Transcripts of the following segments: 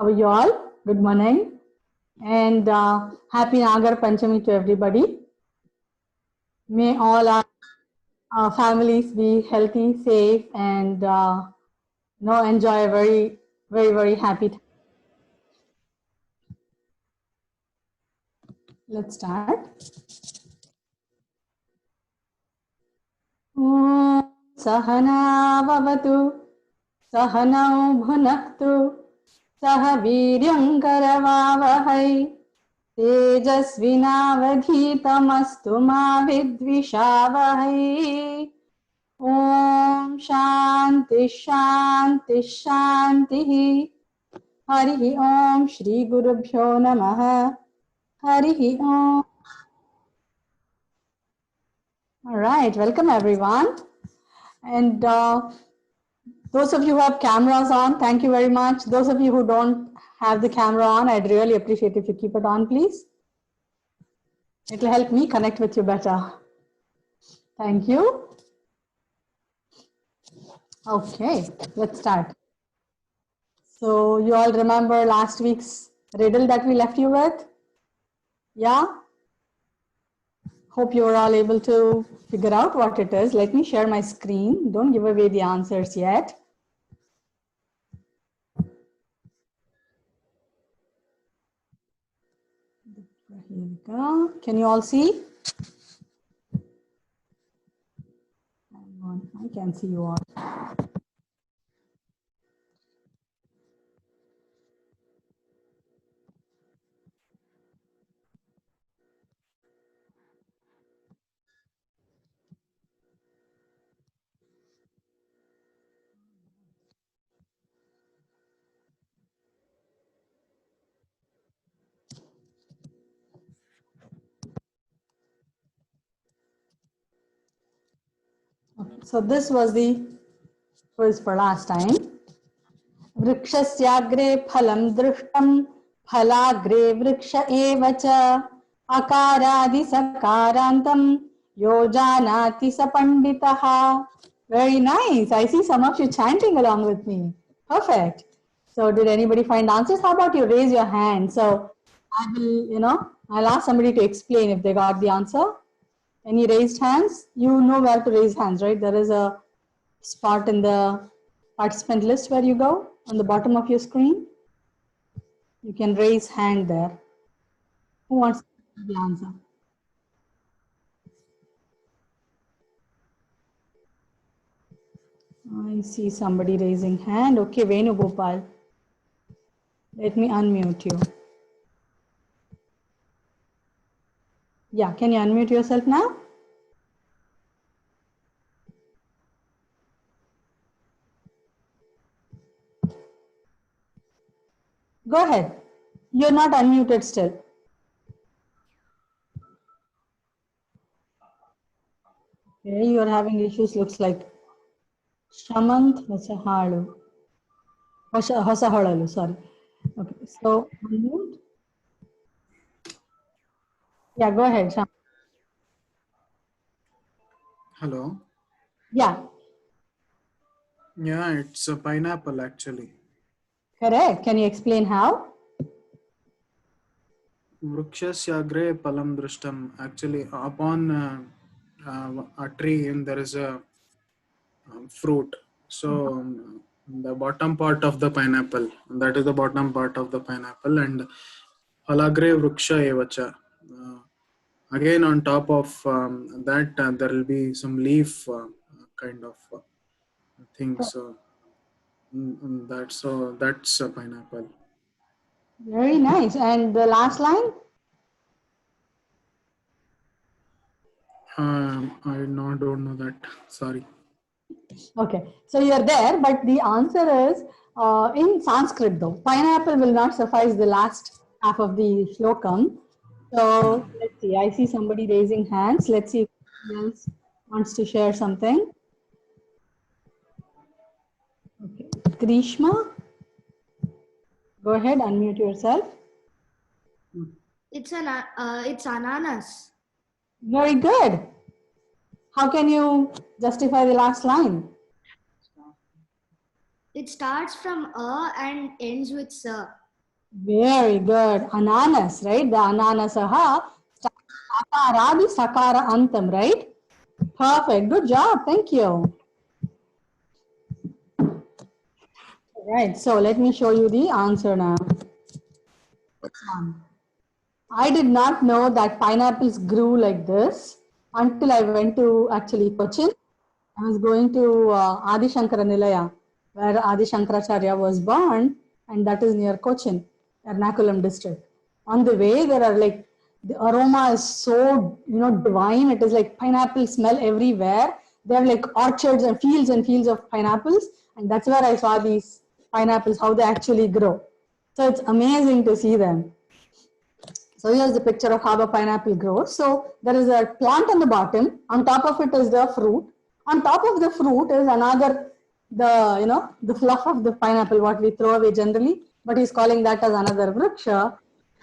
How are you all? Good morning and happy Nagar Panchami to everybody. May all our families be healthy, safe, and enjoy a very, very, very happy time. Let's start. Sahana vavatu, sahanau bhunaktu, saha viryam karavavahai. तेजस्विनावधीतमस्तु मा विद्विषावहै। ओम शांति शांति शांति। हरि ओम श्री गुरुभ्यो नमः। हरि ओम। All right, welcome everyone. And those of you who have cameras on, thank you very much. Those of you who don't have the camera on, I'd really appreciate if you keep it on, please. It will help me connect with you better. Thank you. Okay, let's start. So you all remember last week's riddle that we left you with? Yeah? Hope you are all able to figure out what it is. Let me share my screen. Don't give away the answers yet. Here we go. Can you all see? I can see you all. Okay, so this was the quiz for last time. वृक्षस्याग्रे फलं दृष्टं फलाग्रे वृक्ष एव च अकारादि सकारान्तं यो जानाति स पंडितः. Very nice. I see some of you chanting along with me. Perfect. So did anybody find answers? How about you raise your hand? So I will, I'll ask somebody to explain if they got the answer. Any raised hands? You know where to raise hands, right? There is a spot in the participant list where you go on the bottom of your screen. You can raise hand there. Who wants to give the answer? I see somebody raising hand. Okay, Venugopal. Let me unmute you. Yeah, can you unmute yourself now? Go ahead. You're not unmuted still. Okay, you're having issues, looks like. Shamant Hosahalu. Hosaholalu, sorry. Okay, so unmute. Yeah, go ahead, Shamant. Hello. Yeah. Yeah, it's a pineapple actually. Correct. Can you explain how? Vrukshasya palam drishtam. Actually, upon a tree, and there is a fruit. So the bottom part of the pineapple, that is the bottom part of the pineapple, and halagre vruksha evacha. Again, on top of that, there will be some leaf kind of thing. So that's a pineapple. Very nice. And the last line? I don't know that. Sorry. Okay. So you're there, but the answer is in Sanskrit though. Pineapple will not suffice the last half of the shlokam. So let's see. I see somebody raising hands. Let's see if anyone else wants to share something. Okay. Grishma, go ahead, unmute yourself. It's ananas. Very good. How can you justify the last line? It starts from a and ends with sa. Very good. Ananas, right? The ananasaha. Akaradi sakara antam, right? Perfect. Good job. Thank you. Right. So let me show you the answer now. I did not know that pineapples grew like this until I went to actually Cochin. I was going to Adi Shankara Nilaya, where Adi Shankaracharya was born, and that is near Cochin, Ernakulam district. On the way, there are like the aroma is so divine. It is like pineapple smell everywhere. They have like orchards and fields of pineapples, and that's where I saw these pineapples how they actually grow. So it's amazing to see them. So here's the picture of how a pineapple grows. So there is a plant on the bottom. On top of it is the fruit. On top of the fruit is another, the fluff of the pineapple, what we throw away generally. But he's calling that as another vriksha.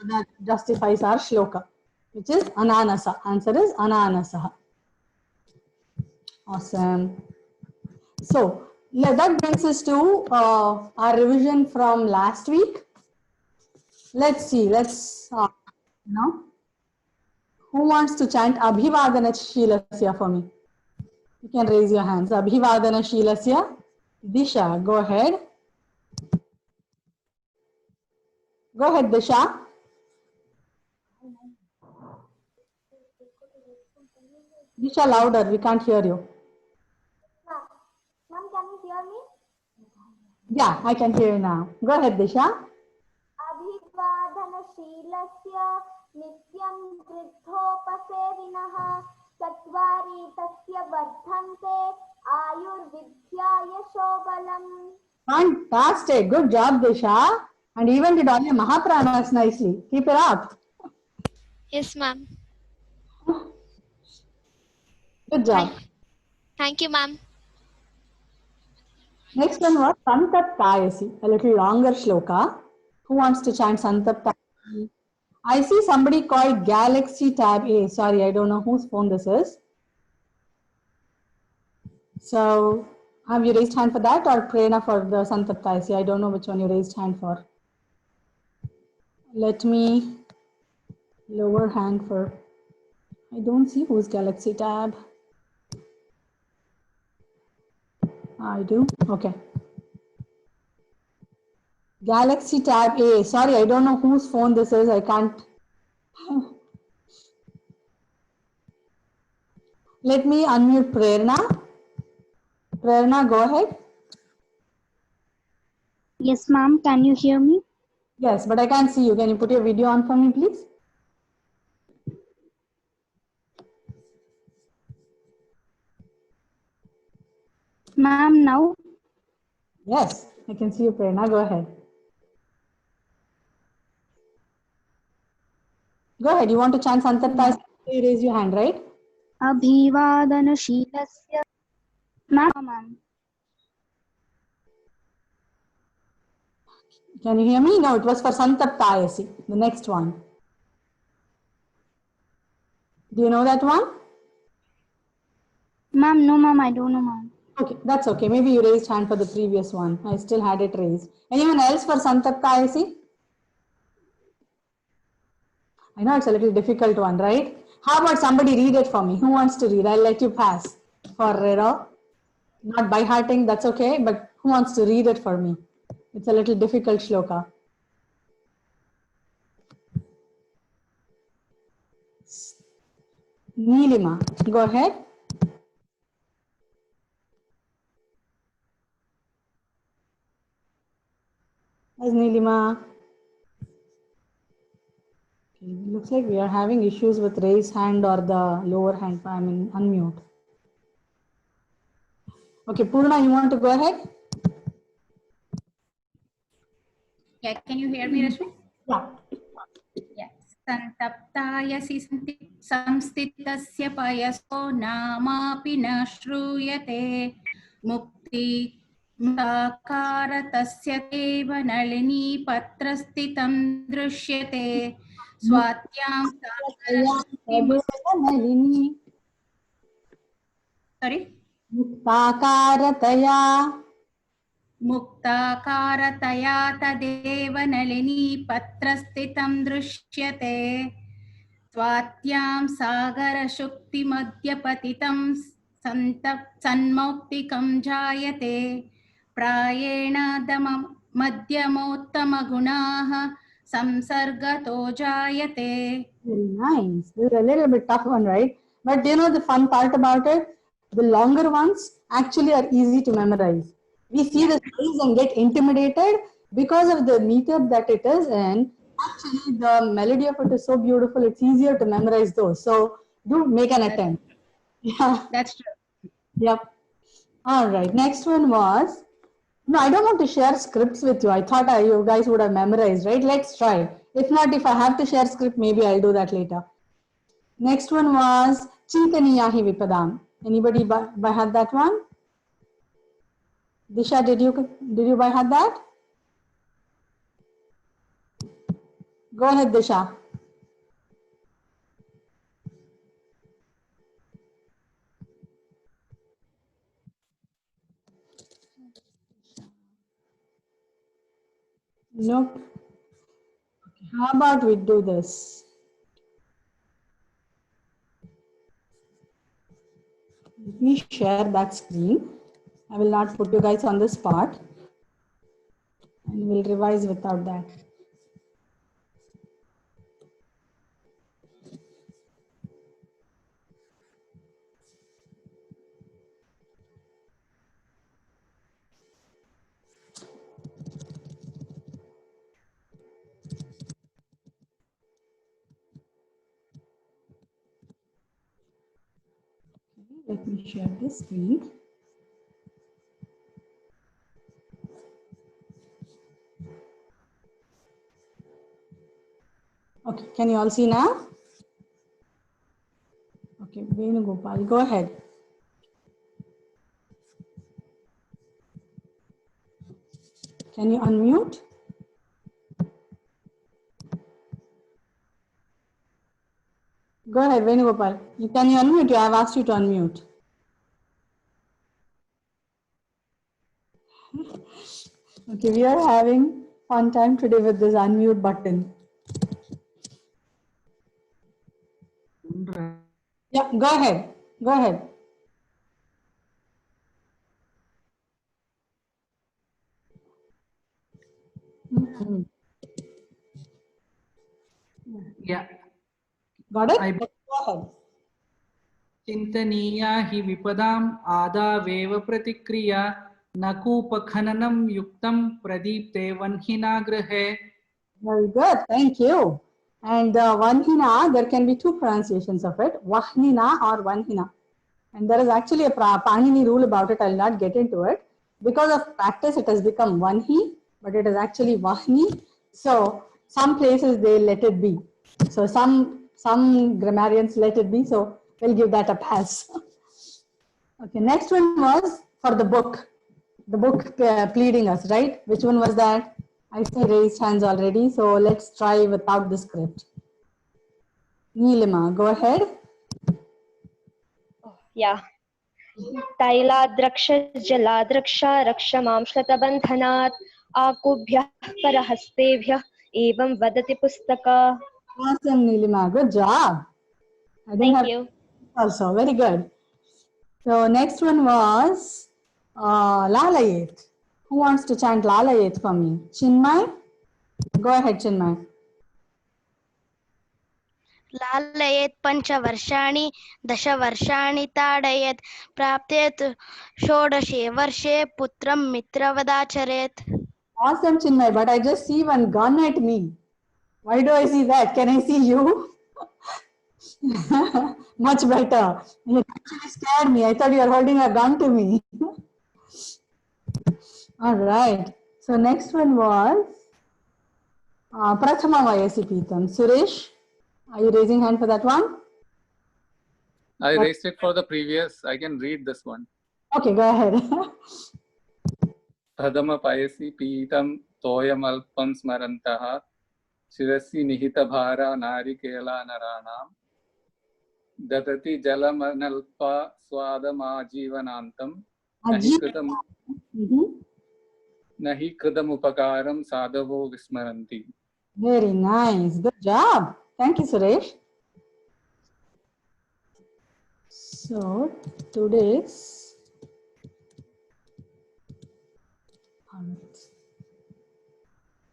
That justifies our shloka, which is ananasa. Answer is ananasaha. Awesome. So that brings us to our revision from last week. Let's see. Who wants to chant Abhivadana Shilasya for me? You can raise your hands. Abhivadana Shilasya. Disha, go ahead. Go ahead, Disha. Disha, louder. We can't hear you. Ma'am, can you hear me? Yeah, I can hear you now. Go ahead, Disha. अभिवादनशीलस्य नित्यं वृद्धोपसेविनः चत्वारि तस्य वर्धन्ते आयुर्विद्याय शोबलम्. Fantastic. Good job, Disha. And even did all your Mahapranas nicely. Keep it up. Yes, ma'am. Good job. Thank you, ma'am. Next one was Santaptayasi, a little longer shloka. Who wants to chant Santaptayasi? I see somebody called Galaxy Tab A. Sorry, I don't know whose phone this is. So, have you raised hand for that or Prerna for the Santaptayasi? I don't know which one you raised hand for. Let me lower hand for. I don't see who's Galaxy Tab. I do. Okay. Galaxy Tab A. Sorry, I don't know whose phone this is. I can't. Let me unmute Prerna. Prerna, go ahead. Yes, ma'am. Can you hear me? Yes, but I can't see you. Can you put your video on for me, please? Ma'am, now? Yes, I can see you, Prerna. Go ahead. Go ahead. You want to chant Santaptayasi? You raise your hand, right? अभिवादनशीलस्य. Ma'am. Can you hear me? No, it was for Santaptayasi, the next one. Do you know that one? Ma'am, no, ma'am. I don't know, ma'am. Okay, that's okay. Maybe you raised hand for the previous one. I still had it raised. Anyone else for Santaptayasi? I know it's a little difficult one, right? How about somebody read it for me? Who wants to read? I'll let you pass for not by hearting, that's okay, but who wants to read it for me? It's a little difficult shloka. Neelima, go ahead. Where's Neelima? Okay, looks like we are having issues with raise hand or the lower hand, I mean unmute. Okay, Purna, you want to go ahead? Yeah, can you hear me, Rashmi? Yeah. Yeah. Santaptayasi samstitasya payaso namapi na shruyate mukti muktakara tasya teva nalini patrastitam drishyate swatyam sorry Muktaakarataya. मुक्ताकारतया तदेव नलिनी पत्रस्थितं दृश्यते स्वात्यां सागरशुक्तिमध्यपतितं सन्मौक्तिकं जायते प्रायेण मध्यमोत्तमगुणाः संसर्गतो जायते. Very nice. This is a little bit tough one, right? But you know the fun part about it? The longer ones actually are easy to memorize. We see the size and get intimidated because of the meter that it is in. Actually, the melody of it is so beautiful, it's easier to memorize those. So do make an attempt. Yeah. That's true. Yep. All right. Next one was, no, I don't want to share scripts with you. I thought you guys would have memorized, right? Let's try. If not, if I have to share script, maybe I'll do that later. Next one was Chintaniyahi Vipadam. Anybody by heart that one? Disha, did you by heart that? Go ahead, Disha. Nope. Okay, how about we do this? Let me share that screen. I will not put you guys on the spot. And we'll revise without that. Let me share this screen. Okay, can you all see now? Okay, Venugopal, go ahead. Can you unmute? Go ahead, Venugopal. Can you unmute? I have asked you to unmute. Okay, we are having fun time today with this unmute button. Yeah, go ahead. Go ahead. Mhm. Yeah, Got it? I Go ahead. चिन्तनीया हि विपदाम् आदावेव प्रतिक्रिया न कूपखननं युक्तं प्रदीप्ते वह्निनागृहे. Very good. Thank you. And Vanhina, there can be two pronunciations of it, Vahnina or Vanhina. And there is actually a Panini rule about it. I'll not get into it. Because of practice, it has become Vanhi, but it is actually Vahni. So some places they let it be. So some grammarians let it be. So we'll give that a pass. Okay, next one was for the book. The book pleading us, right? Which one was that? I see raised hands already. So let's try without the script. Neelima, go ahead. Yeah. तैलाद्रक्ष जलाद्रक्ष रक्ष मां श्लतबन्धनात् आकुभ्यः करहस्तेभ्यः एवं वदति पुस्तक. Awesome, Neelima. Good job. I didn't Thank have you. also. Very good. So next one was Lalayet. Who wants to chant Lalayet for me? Chinmay? Go ahead, Chinmay. लालयेत् पञ्चवर्षाणि दशवर्षाणि ताडयेत् प्राप्तेत् षोडशे वर्षे पुत्रं मित्रवदाचरेत्. Awesome, Chinmay. But I just see one gun at me. Why do I see that? Can I see you? Much better. You actually scared me. I thought you were holding a gun to me. All right. So next one was Prathama Vayasi Pitam. Suresh, are you raising hand for that one? I raised it for the previous. I can read this one. Okay, go ahead. Pradama Payasi Pitam Toyamalpam Smarantaha Shirasi Nihitabhara Narikela Naranam Datati Jalamanalpa Swadamajivanantam Nahikritam nahi kridam upakaram sadhavo vismaranti. Very nice. Good job. Thank you, Suresh. So today's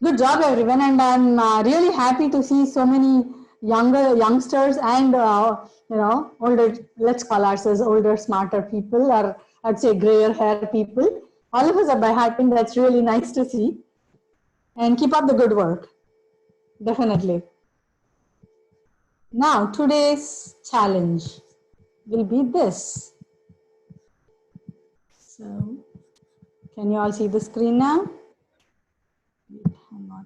good job, everyone, and I'm really happy to see so many youngsters and older. Let's call ourselves older, smarter people, or I'd say grayer hair people. All of us are by heart, and that's really nice to see. And keep up the good work. Definitely. Now, today's challenge will be this. So, can you all see the screen now? Hang on.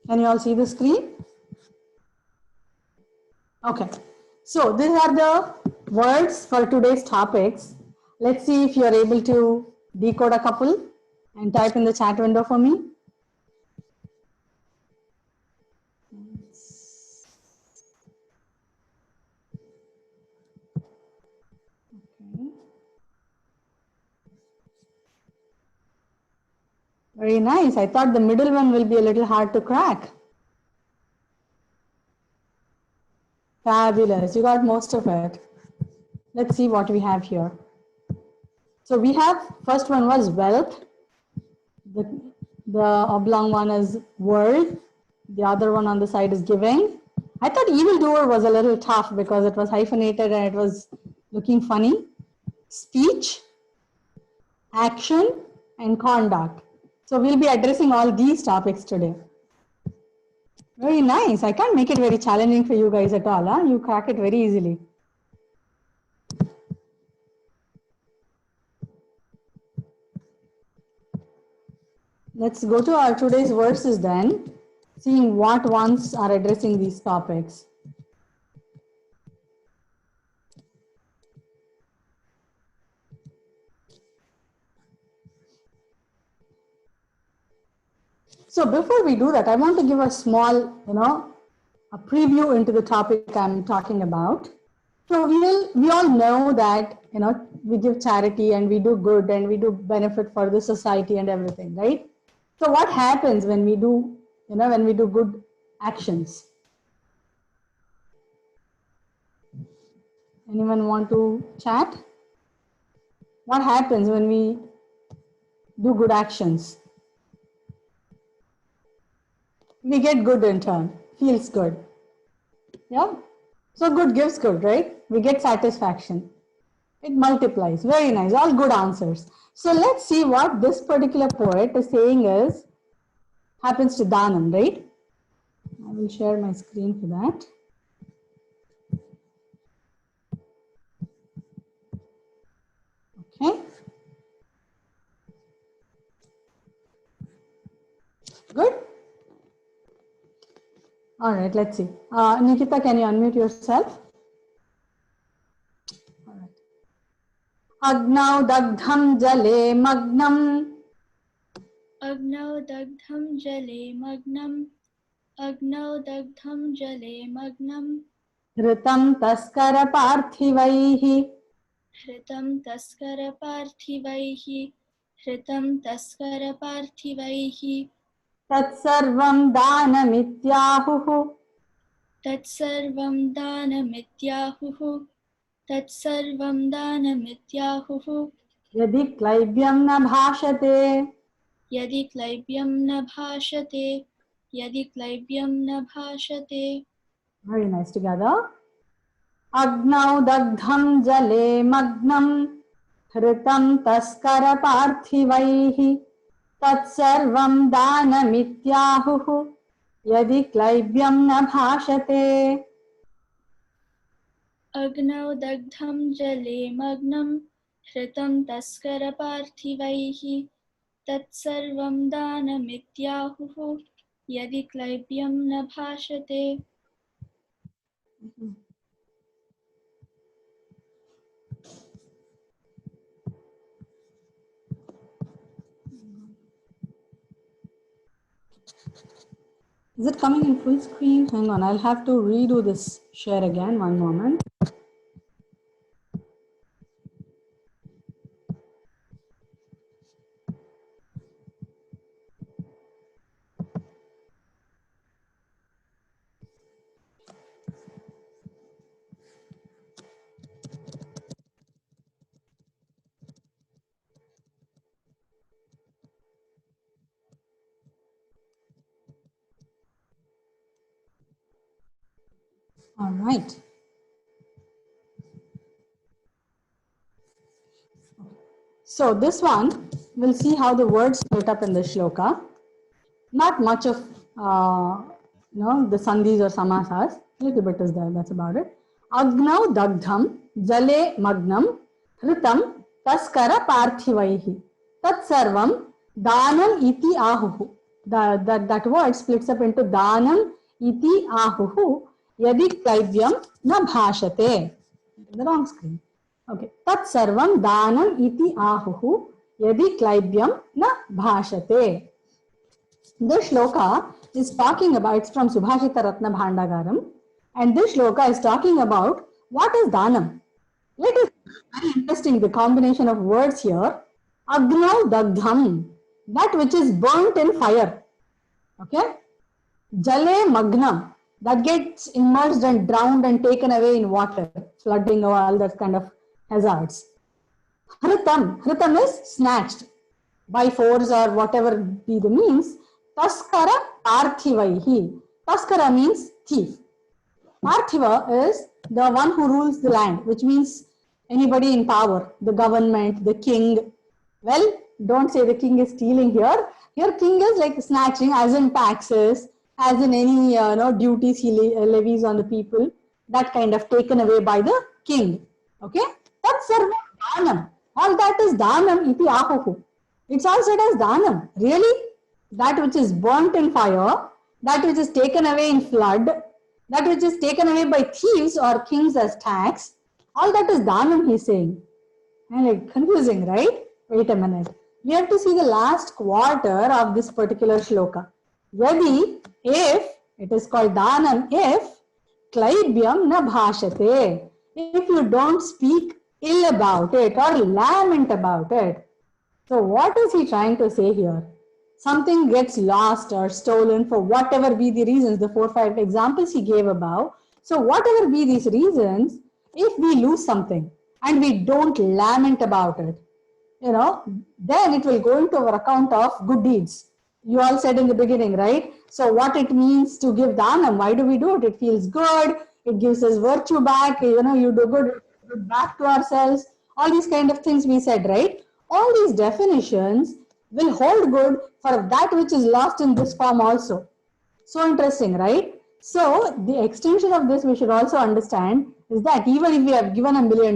Can you all see the screen? Okay. So, these are the words for today's topics. Let's see if you're able to decode a couple and type in the chat window for me. Okay. Very nice. I thought the middle one will be a little hard to crack. Fabulous. You got most of it. Let's see what we have here. So we have, first one was wealth. The oblong one is world. The other one on the side is giving. I thought evildoer was a little tough because it was hyphenated and it was looking funny. Speech, action, and conduct. So we'll be addressing all these topics today. Very nice. I can't make it very challenging for you guys at all. Huh? You crack it very easily. Let's go to our today's verses then, seeing what ones are addressing these topics. So before we do that, I want to give a small, a preview into the topic I'm talking about. So we all know that, we give charity and we do good and we do benefit for the society and everything, right? So what happens when we do, when we do good actions? Anyone want to chat? What happens when we do good actions? We get good in turn, feels good. Yeah. So good gives good, right? We get satisfaction. It multiplies. Very nice. All good answers. So let's see what this particular poet is saying is happens to Danam, right? I will share my screen for that. Okay. Good. All right, let's see. Nikita, can you unmute yourself? All right. Agnau dagdham jale magnam. Agnau dagdham jale magnam. Agnau dagdham jale magnam. Hritam taskara parthivaihi. Hritam taskara parthivaihi. Hritam taskara parthivaihi. Tatsarvam danamidyahuhu. Tatsarvam danamidyahuhu. Tatsarvam danamidyahuhu. Yadi klaibyam na bhashate. Yadi klaibyam na bhashate. Yadi klaibyam na bhashate. Very nice together. Agnau dagdham jale magnam. Hritam taskara parthivaihi. Tatsarvam danamidyahuhu. Yadi klaibyam na bhashate. Agnau dagdham jale magnam. Hritam taskara parthivaihi. Tatsarvam danamidyahuhu. Yadi klaibyam na bhashate. Is it coming in full screen? Hang on, I'll have to redo this share again. One moment. All right. So this one, we'll see how the words split up in the shloka. Not much of the sandhis or samasas. Little bit is there. That's about it. Agnau dagdham jale magnam hritam taskara parthivaihi tat sarvam danam iti ahuhu. That word splits up into danam iti ahuhu yadi klaivyam na bhashate. The wrong screen. Okay. Tat sarvam danam iti ahuhu yadi klaivyam na bhashate. This shloka is talking about, it's from Subhashita Ratna Bhandagaram, and this shloka is talking about what is danam. Let us, very interesting, the combination of words here. Agnau dagdham, that which is burnt in fire. Okay? Jale magnam, that gets immersed and drowned and taken away in water, flooding or all that kind of hazards. Hritam is snatched by force or whatever be the means. Taskara parthivaihi. Taskara means thief. Parthiva is the one who rules the land, which means anybody in power, the government, the king. Well, don't say the king is stealing here. Here king is like snatching, as in taxes, as in any duties he levies on the people, that kind of taken away by the king. Okay? That's sarva danam. All that is danam iti ahuhu. It's all said as danam. Really? That which is burnt in fire, that which is taken away in flood, that which is taken away by thieves or kings as tax, all that is danam, he's saying. And like confusing, right? Wait a minute. We have to see the last quarter of this particular shloka. Yadi, if, it is called danam, if, klaibyam na bhashate, if you don't speak ill about it or lament about it. So what is he trying to say here? Something gets lost or stolen for whatever be the reasons, the 4 or 5 examples he gave above. So whatever be these reasons, if we lose something and we don't lament about it, then it will go into our account of good deeds. You all said in the beginning, right? So what it means to give danam, why do we do it? It feels good. It gives us virtue back. You do good back to ourselves. All these kind of things we said, right? All these definitions will hold good for that which is lost in this form also. So interesting, right? So the extension of this we should also understand is that even if we have given $1 million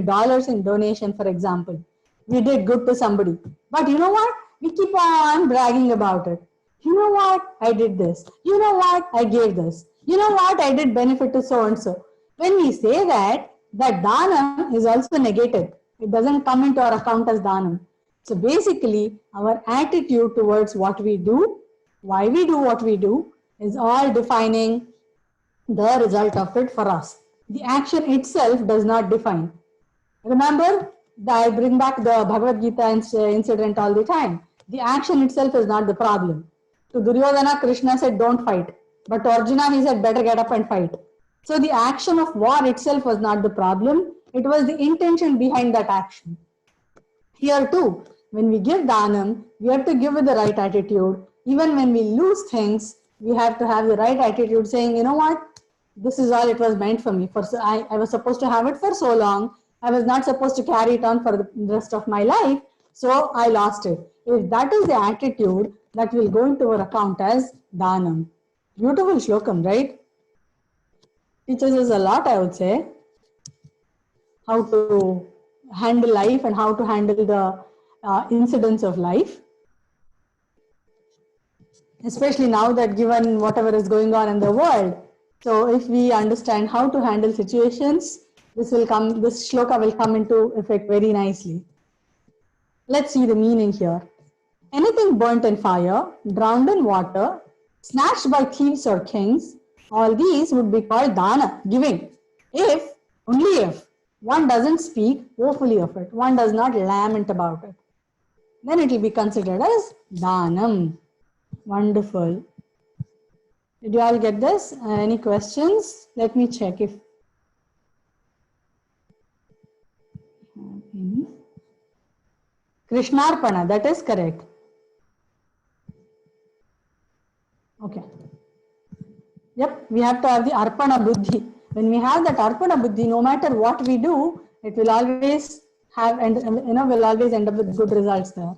in donation, for example, we did good to somebody. But you know what? We keep on bragging about it. You know what? I did this. You know what? I gave this. You know what? I did benefit to so and so. When we say that, that danam is also negated. It doesn't come into our account as danam. So basically, our attitude towards what we do, why we do what we do, is all defining the result of it for us. The action itself does not define. Remember, I bring back the Bhagavad Gita incident all the time. The action itself is not the problem. To Duryodhana, Krishna said, don't fight. But to Arjuna, he said, better get up and fight. So the action of war itself was not the problem. It was the intention behind that action. Here too, when we give danam, we have to give with the right attitude. Even when we lose things, we have to have the right attitude saying, you know what, this is all it was meant for me. I was supposed to have it for so long. I was not supposed to carry it on for the rest of my life. So I lost it. If that is the attitude, that will go into our account as danam. Beautiful shlokam, right? Teaches us a lot, I would say. How to handle life and how to handle the incidents of life. Especially now that given whatever is going on in the world. So if we understand how to handle situations, this shloka will come into effect very nicely. Let's see the meaning here. Anything burnt in fire, drowned in water, snatched by thieves or kings, all these would be called dana, giving. If, only if, one doesn't speak woefully of it, one does not lament about it, then it will be considered as danam. Wonderful. Did you all get this? Any questions? Let me check if any. Krishnarpana, that is correct. Okay. Yep, we have to have the arpana buddhi. When we have that Arpana Buddhi, no matter what we do, it will always have, and will always end up with good results there.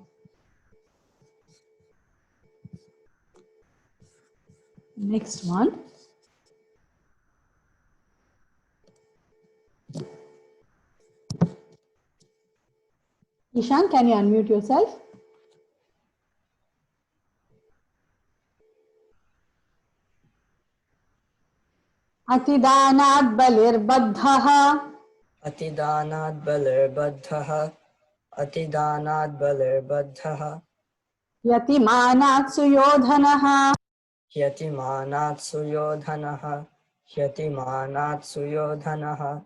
Next one. Ishan, can you unmute yourself? Atidanat balirbadhaha. Atidanat balirbadhaha. Atidanat balirbadhaha. Yatimanat suyodhanaha. Yatimanat suyodhanaha. Yatimanat suyodhanaha.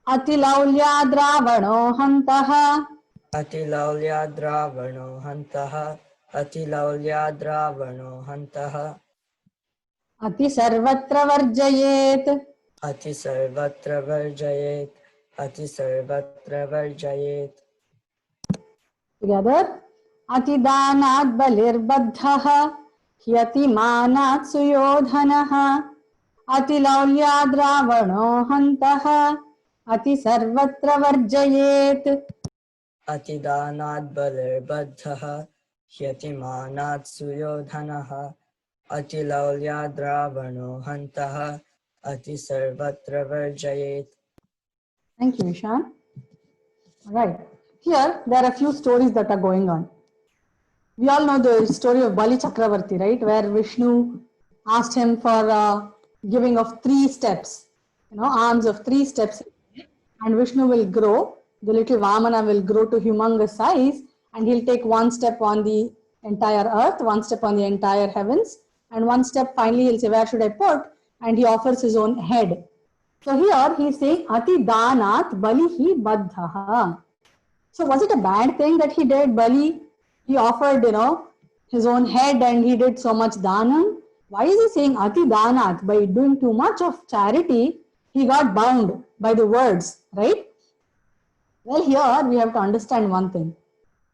Atilaulyad ravano hantaha. Atilaulyad ravano hantaha. Atilaulyad ravano hantaha. Ati sarvatra varjayet. Ati sarvatra varjayet. Ati sarvatra varjayet. Together. Atidanat balirbadhaha. Yatimanat suyodhanaha. Atilaulyad ravano hantaha. Ati sarvatra varjayet. Atidanat balirbadhaha. Yatimanat suyodhanaha. Atilaulyad ravano hantaha. Ati sarvatra varjayet. Thank you, Ishan. All right. Here, there are a few stories that are going on. We all know the story of Bali Chakravarti, right? Where Vishnu asked him for giving of 3 steps, arms of 3 steps, and Vishnu will grow. The little Vamana will grow to humongous size, and he'll take 1 step on the entire earth, 1 step on the entire heavens, and 1 step finally he'll say, where should I put? And he offers his own head. So here he's saying, Ati Danat Balihi Baddhaha. So was it a bad thing that he did? Bali, he offered, his own head and he did so much danam. Why is he saying Ati Danat? By doing too much of charity, he got bound by the words, right? Well, here we have to understand one thing.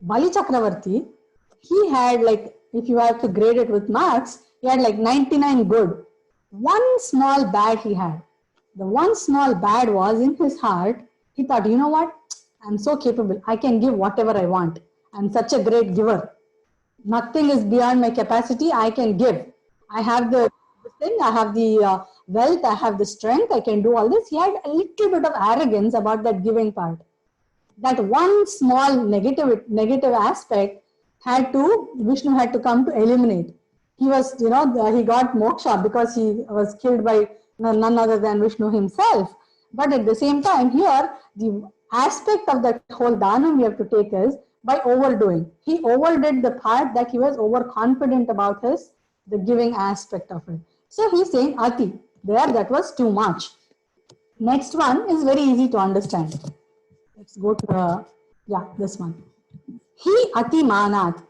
Bali Chakravarti, he had if you have to grade it with marks, he had 99 good. 1 small bad he had. The 1 small bad was in his heart. He thought, you know what? I'm so capable. I can give whatever I want. I'm such a great giver. Nothing is beyond my capacity. I can give. I have the thing. I have the wealth. I have the strength. I can do all this. He had a little bit of arrogance about that giving part. That 1 small negative aspect Vishnu had to come to eliminate. He was, he got moksha because he was killed by none other than Vishnu himself. But at the same time, here, the aspect of that whole dhanam we have to take is by overdoing. He overdid the part that he was overconfident about the giving aspect of it. So he's saying Ati, that was too much. Next one is very easy to understand. Let's go to this one. He Ati Manat.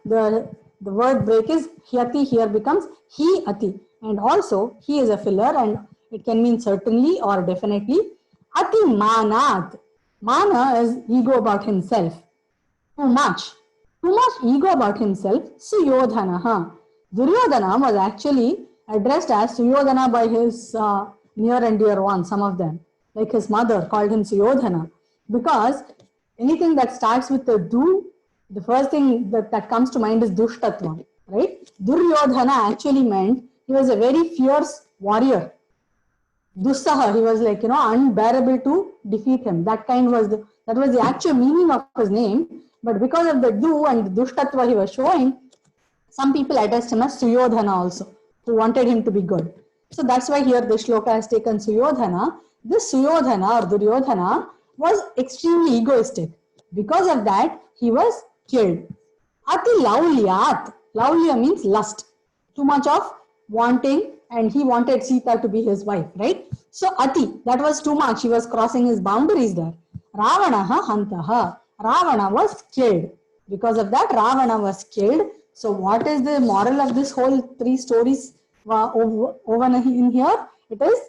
The word break is Hyati, here becomes He Ati. And also, he is a filler and it can mean certainly or definitely. Ati Manat. Mana is ego about himself. Too much ego about himself. Suyodhanaha. Duryodhana was actually addressed as Suyodhana by his near and dear ones, some of them. Like his mother called him Suyodhana. Because anything that starts with a du, the first thing that comes to mind is Dushtatva, right? Duryodhana actually meant he was a very fierce warrior. Dussaha, he was unbearable to defeat him. That was the actual meaning of his name. But because of the du and the Dushtatva he was showing, some people addressed him as Suyodhana also, who wanted him to be good. So that's why here the shloka has taken Suyodhana. This Suyodhana or Duryodhana was extremely egoistic. Because of that, he was killed. Ati Laulyat. Laulya means lust. Too much of wanting, and he wanted Sita to be his wife, right? So Ati, that was too much. He was crossing his boundaries there. Ravanaha Hantaha. Ravana was killed. Because of that, Ravana was killed. So what is the moral of this whole 3 stories over in here? It is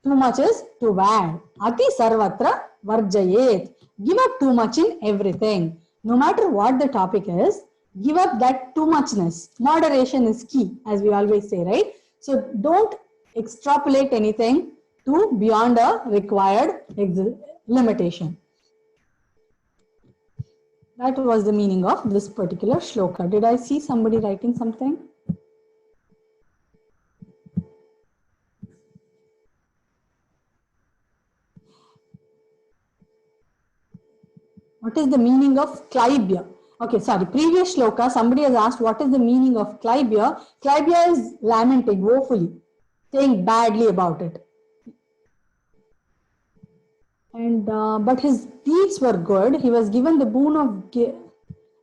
too much is too bad. Ati sarvatra varjayet. Give up too much in everything. No matter what the topic is, give up that too muchness. Moderation is key, as we always say, right? So don't extrapolate anything to beyond a required limitation. That was the meaning of this particular shloka. Did I see somebody writing something? What is the meaning of Klaibya? Okay, sorry, previous shloka, somebody has asked what is the meaning of Klaibya. Klaibya is lamenting woefully, saying badly about it. And but his deeds were good. He was given the boon of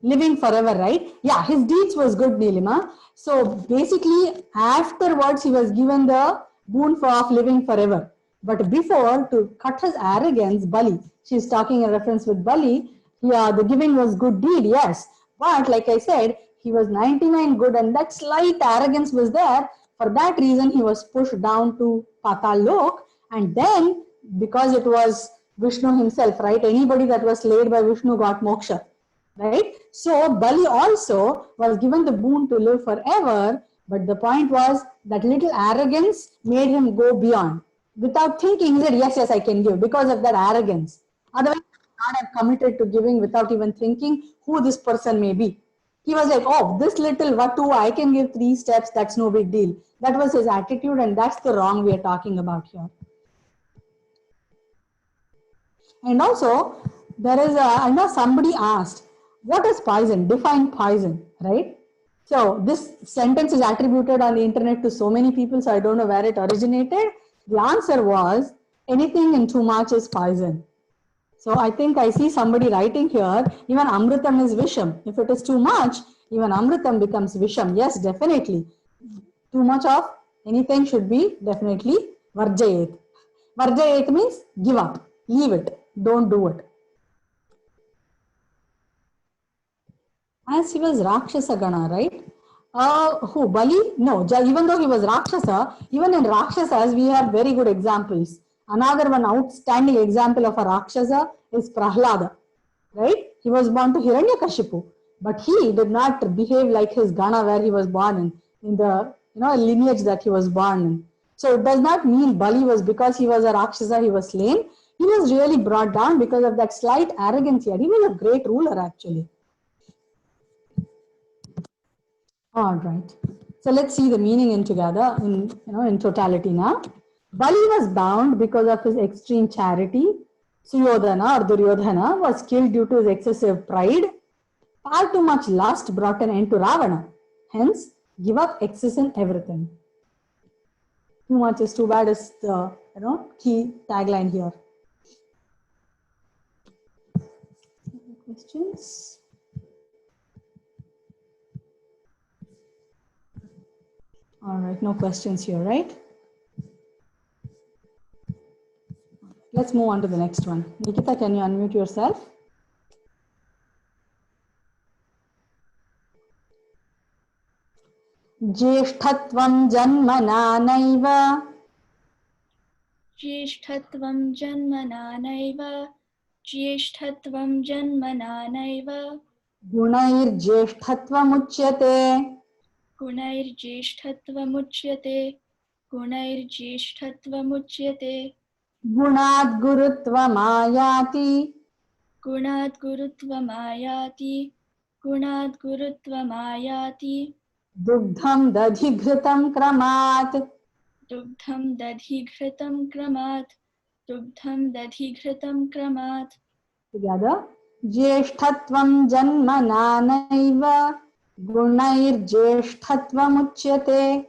living forever, right? Yeah, his deeds was good, Nilima. So basically, afterwards, he was given the boon of living forever. But before, to cut his arrogance, Bali, she's talking in reference with Bali, yeah, the giving was good deed, yes. But like I said, he was 99 good and that slight arrogance was there. For that reason, he was pushed down to Patal Lok. And then, because it was Vishnu himself, right? Anybody that was slayed by Vishnu got moksha, right? So Bali also was given the boon to live forever. But the point was that little arrogance made him go beyond. Without thinking, he said, yes, yes, I can give because of that arrogance. Otherwise, he would not have committed to giving without even thinking who this person may be. He was like, oh, this little Vatu, I can give 3 steps, that's no big deal. That was his attitude, and that's the wrong we are talking about here. And also, there is I know somebody asked, what is poison? Define poison, right? So this sentence is attributed on the internet to so many people, so I don't know where it originated. The answer was, anything in too much is poison. So I think I see somebody writing here, even Amritam is Visham. If it is too much, even Amritam becomes Visham. Yes, definitely. Too much of anything should be definitely Varjayet. Varjayet means give up, leave it, don't do it. As he was Rakshasa Gana, right? Who? Bali? No, even though he was Rakshasa, even in Rakshasas, we have very good examples. Another one outstanding example of a Rakshasa is Prahlada, right? He was born to Hiranyakashipu, but he did not behave like his Gana where he was born in the lineage that he was born in. So it does not mean Bali was because he was a Rakshasa, he was slain. He was really brought down because of that slight arrogance here. He was a great ruler actually. All right. So let's see the meaning in together in totality now. Bali was bound because of his extreme charity. Suyodhana or Duryodhana was killed due to his excessive pride. Far too much lust brought an end to Ravana. Hence, give up excess in everything. Too much is too bad is the key tagline here. Questions? All right, no questions here, right? Let's move on to the next one. Nikita, can you unmute yourself? Jyeshthatvam janmana naiva. Jyeshthatvam janmana naiva. Jyeshthatvam janmana naiva. Gunair jyeshthatvam uchyate. Gunair jyeshthatvam uchyate. Gunair jyeshthatvam uchyate. Gunad gurutvam ayati. Gunad gurutvam ayati. Gunad gurutvam ayati. Dugdham dadhighritam kramat. Dugdham dadhighritam kramat. Dugdham dadhighritam kramat. Together. Jyeshthatvam janmana naiva. Gunair jyeshthatvam uchyate.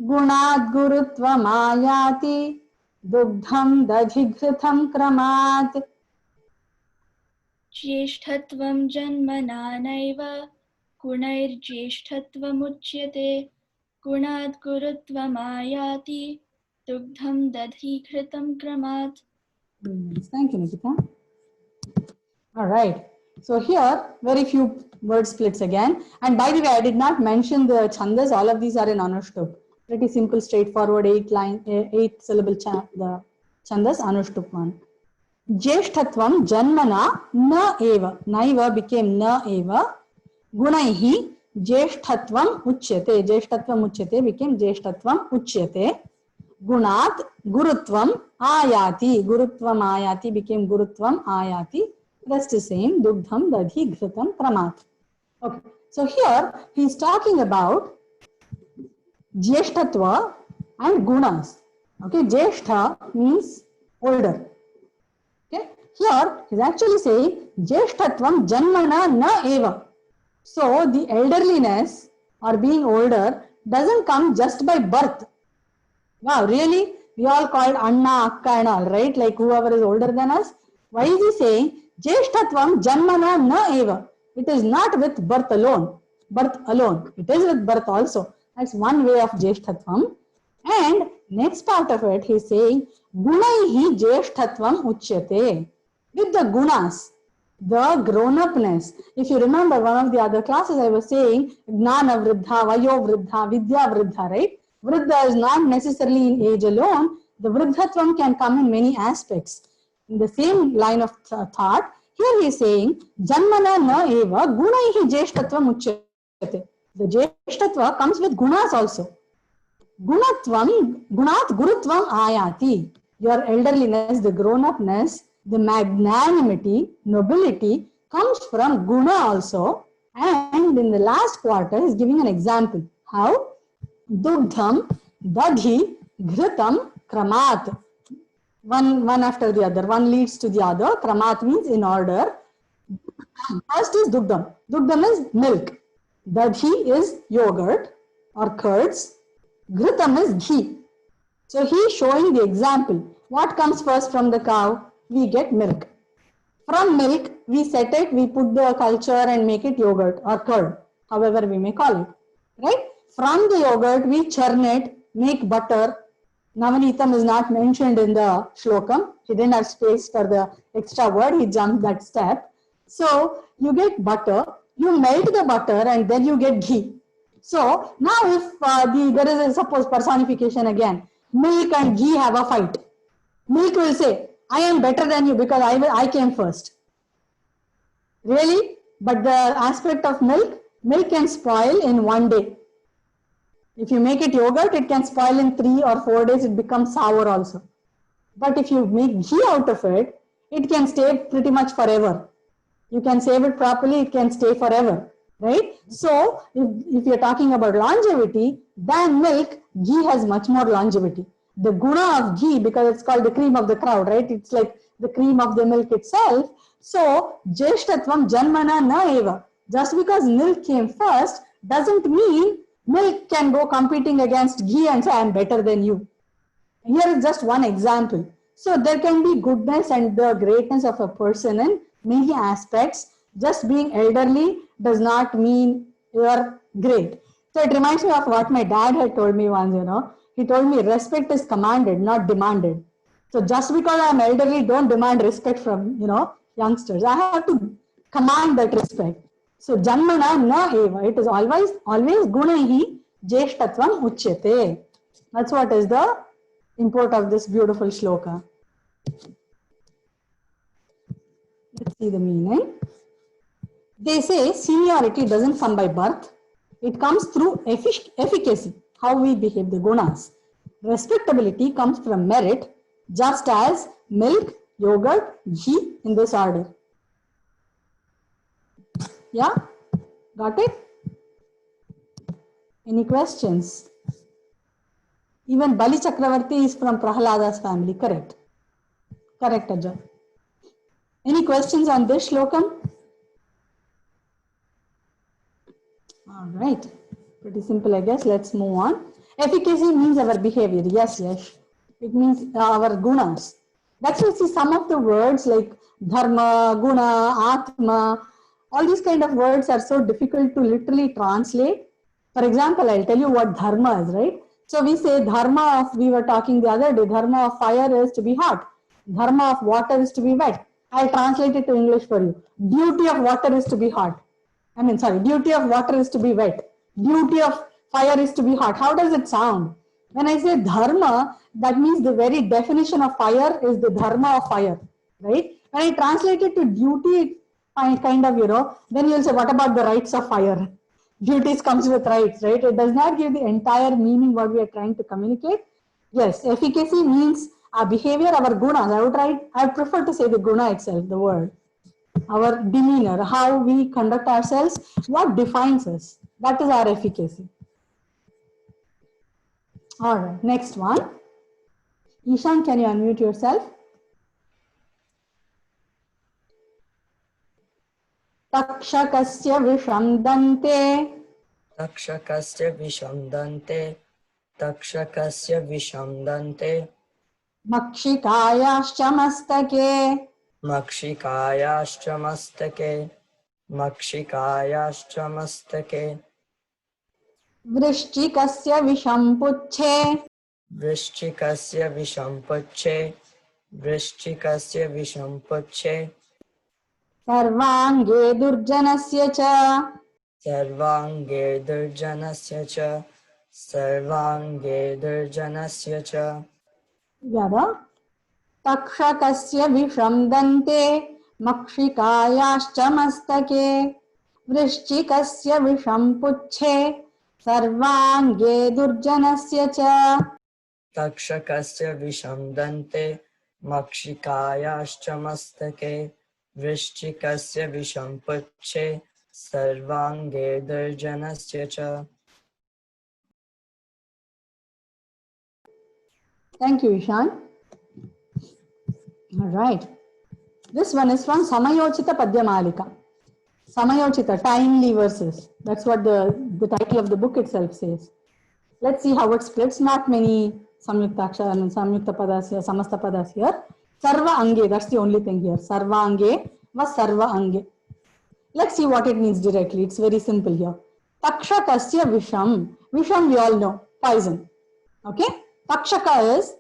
Gunad gurutvam ayati. Dugdham dadhighritam kramat. Jyeshthatvam janmana naiva. Gunair jyeshthatvam uchyate. Gunad gurutvam ayati. Dugdham dadhighritam kramat. Thank you, Nikita. All right. So here, very few word splits again. And by the way, I did not mention the chandas. All of these are in Anushtup. Pretty simple, straightforward, 8 syllable the chandas, Anushtup one. Jyeshthatvam janmana na eva. Naiva became na eva. Gunaihi jyeshthatvam uchyate. Jyeshthatvam uchyate became jyeshthatvam uchyate. Gunat Gurutvam Ayati. Gurutvam Ayati became Gurutvam Ayati. Rest is same. Dugdham Dadhi Ghritam Kramat. Okay. So here he is talking about Jeshtatva and Gunas. Okay. Jeshtha means older. Okay. Here he is actually saying Jeshtatvam Janmana Na Eva. So the elderliness or being older doesn't come just by birth. Wow, really? We all called Anna, Akka and all, right? Like whoever is older than us. Why is he saying Jeshtatvam Janmana Na Eva? It is not with birth alone. Birth alone. It is with birth also. That's one way of Jeshtatvam. And next part of it, he is saying Gunaihi Jeshtatvam Uchyate. With the gunas, the grown-upness. If you remember one of the other classes, I was saying Gnana Vriddha, Vayo Vriddha, Vidya Vriddha, right? Vriddha is not necessarily in age alone. The Vriddhatvam can come in many aspects. In the same line of thought, here he is saying Janmana na eva gunaihi jeshtatvam uchyate. The jeshtatva comes with gunas also. Gunatvam, gunat gurutvam ayati. Your elderliness, the grown-upness, the magnanimity, nobility comes from guna also. And in the last quarter, he is giving an example. How? Dugdham, dadhi, ghritam, kramat. One after the other. One leads to the other. Kramat means in order. First is dugdham. Dugdham is milk. Dadhi is yogurt or curds. Ghritam is ghee. So he is showing the example. What comes first from the cow? We get milk. From milk, we set it, we put the culture and make it yogurt or curd, however we may call it. Right? From the yogurt, we churn it, make butter. Navanitam is not mentioned in the shlokam. He didn't have space for the extra word. He jumped that step. So you get butter, you melt the butter and then you get ghee. So now if there is a suppose personification again, milk and ghee have a fight. Milk will say, I am better than you because I came first. Really? But the aspect of milk can spoil in one day. If you make it yogurt, it can spoil in 3 or 4 days. It becomes sour also. But if you make ghee out of it, it can stay pretty much forever. You can save it properly, it can stay forever. Right? So, if you're talking about longevity, than milk, ghee has much more longevity. The guna of ghee, because it's called the cream of the crowd, right? It's like the cream of the milk itself. So, Jeshtatvam Janmana Na Eva. Just because milk came first doesn't mean milk can go competing against ghee and say, I am better than you. Here is just one example. So, there can be goodness and the greatness of a person in many aspects. Just being elderly does not mean you are great. So, it reminds me of what my dad had told me once, you know. He told me respect is commanded, not demanded. So just because I am elderly, don't demand respect from, youngsters. I have to command that respect. So janmana na eva. It is always gunaihi jeshtatvam uchyate. That's what is the import of this beautiful shloka. Let's see the meaning. They say seniority doesn't come by birth. It comes through efficacy. How we behave, the gunas. Respectability comes from merit, just as milk, yogurt, ghee in this order. Yeah? Got it? Any questions? Even Bali Chakravarti is from Prahalada's family, correct? Correct, Ajay. Any questions on this shlokam? All right. Pretty simple, I guess. Let's move on. Efficacy means our behavior. Yes. It means our gunas. That's why you see some of the words like dharma, guna, atma, all these kind of words are so difficult to literally translate. For example, I'll tell you what dharma is, right? So we say dharma of, we were talking the other day, dharma of fire is to be hot. Dharma of water is to be wet. I'll translate it to English for you. Duty of water is to be hot. Duty of water is to be wet. Duty of fire is to be hot. How does it sound? When I say dharma, that means the very definition of fire is the dharma of fire, right? When I translate it to duty, kind of, then you'll say, what about the rights of fire? Duties comes with rights, right? It does not give the entire meaning what we are trying to communicate. Yes, efficacy means our behavior, our gunas. I would prefer to say the guna itself, the word. Our demeanor, how we conduct ourselves, what defines us. That is our efficacy. All right, next one. Ishan, can you unmute yourself? Takshakasya visham dante. तक्षकस्य विषं दन्ते तक्षकस्य विषं दन्ते Makshikayaश्च mastake. मक्षिकायाश्च मस्तके मक्षिकायाश्च मस्तके वृश्चिकस्य विषं पुच्छे. वृश्चिकस्य विषं पुच्छे वृश्चिकस्य विषं पुच्छे सर्वांगे दुर्जनस्य च. सर्वांगे दुर्जनस्य च सर्वांगे दुर्जनस्य च यदा तक्षकस्य विषं दन्ते मक्षिकायाश्च मस्तके वृश्चिकस्य विषं पुच्छे सर्वांगे दुर्जनस्य च. तक्षकस्य विषं दन्ते मक्षिकायाश्च मस्तके वृश्चिकस्य विषं पुच्छे सर्वांगे दुर्जनस्य च. Thank you, Ishan. All right. This one is from Samayochita Padyamalika. Samayochita, timely verses. That's what the title of the book itself says. Let's see how it splits. Not many Samyukta and Samyukta Padas here, Samasta Padas here. Sarva Ange, that's the only thing here. Sarva Ange was Sarva Ange. Let's see what it means directly. It's very simple here. Takshakasya Visham. Visham we all know, poison. Okay? Takshaka is,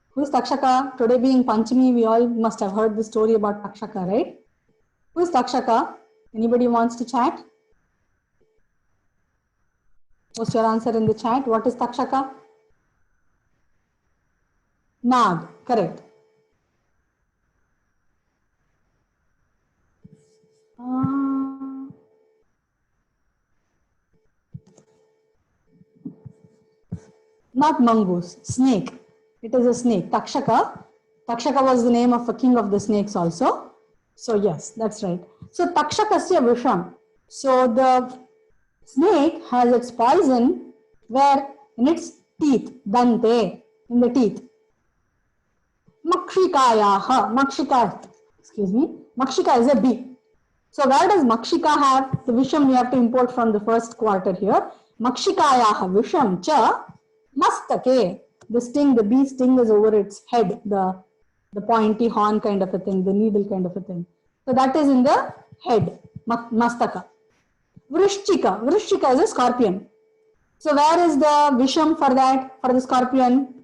who is Takshaka? Today being Panchami, we all must have heard the story about Takshaka, right? Who is Takshaka? Anybody wants to chat? Post your answer in the chat. What is Takshaka? Nag, correct. Not mongoose, snake. It is a snake. Takshaka. Takshaka was the name of a king of the snakes also. So yes, that's right. So Takshakasya Visham. So the snake has its poison where in its teeth, dante, in the teeth. Makshikayaha, Makshika, excuse me, Makshika is a bee. So where does Makshika have? The Visham we have to import from the first quarter here. Makshikayaha Visham cha mastake. The sting, the bee sting is over its head, the pointy horn kind of a thing, the needle kind of a thing. So that is in the head, mastaka. Vrishchika, Vrishchika is a scorpion. So where is the Visham for that, for the scorpion?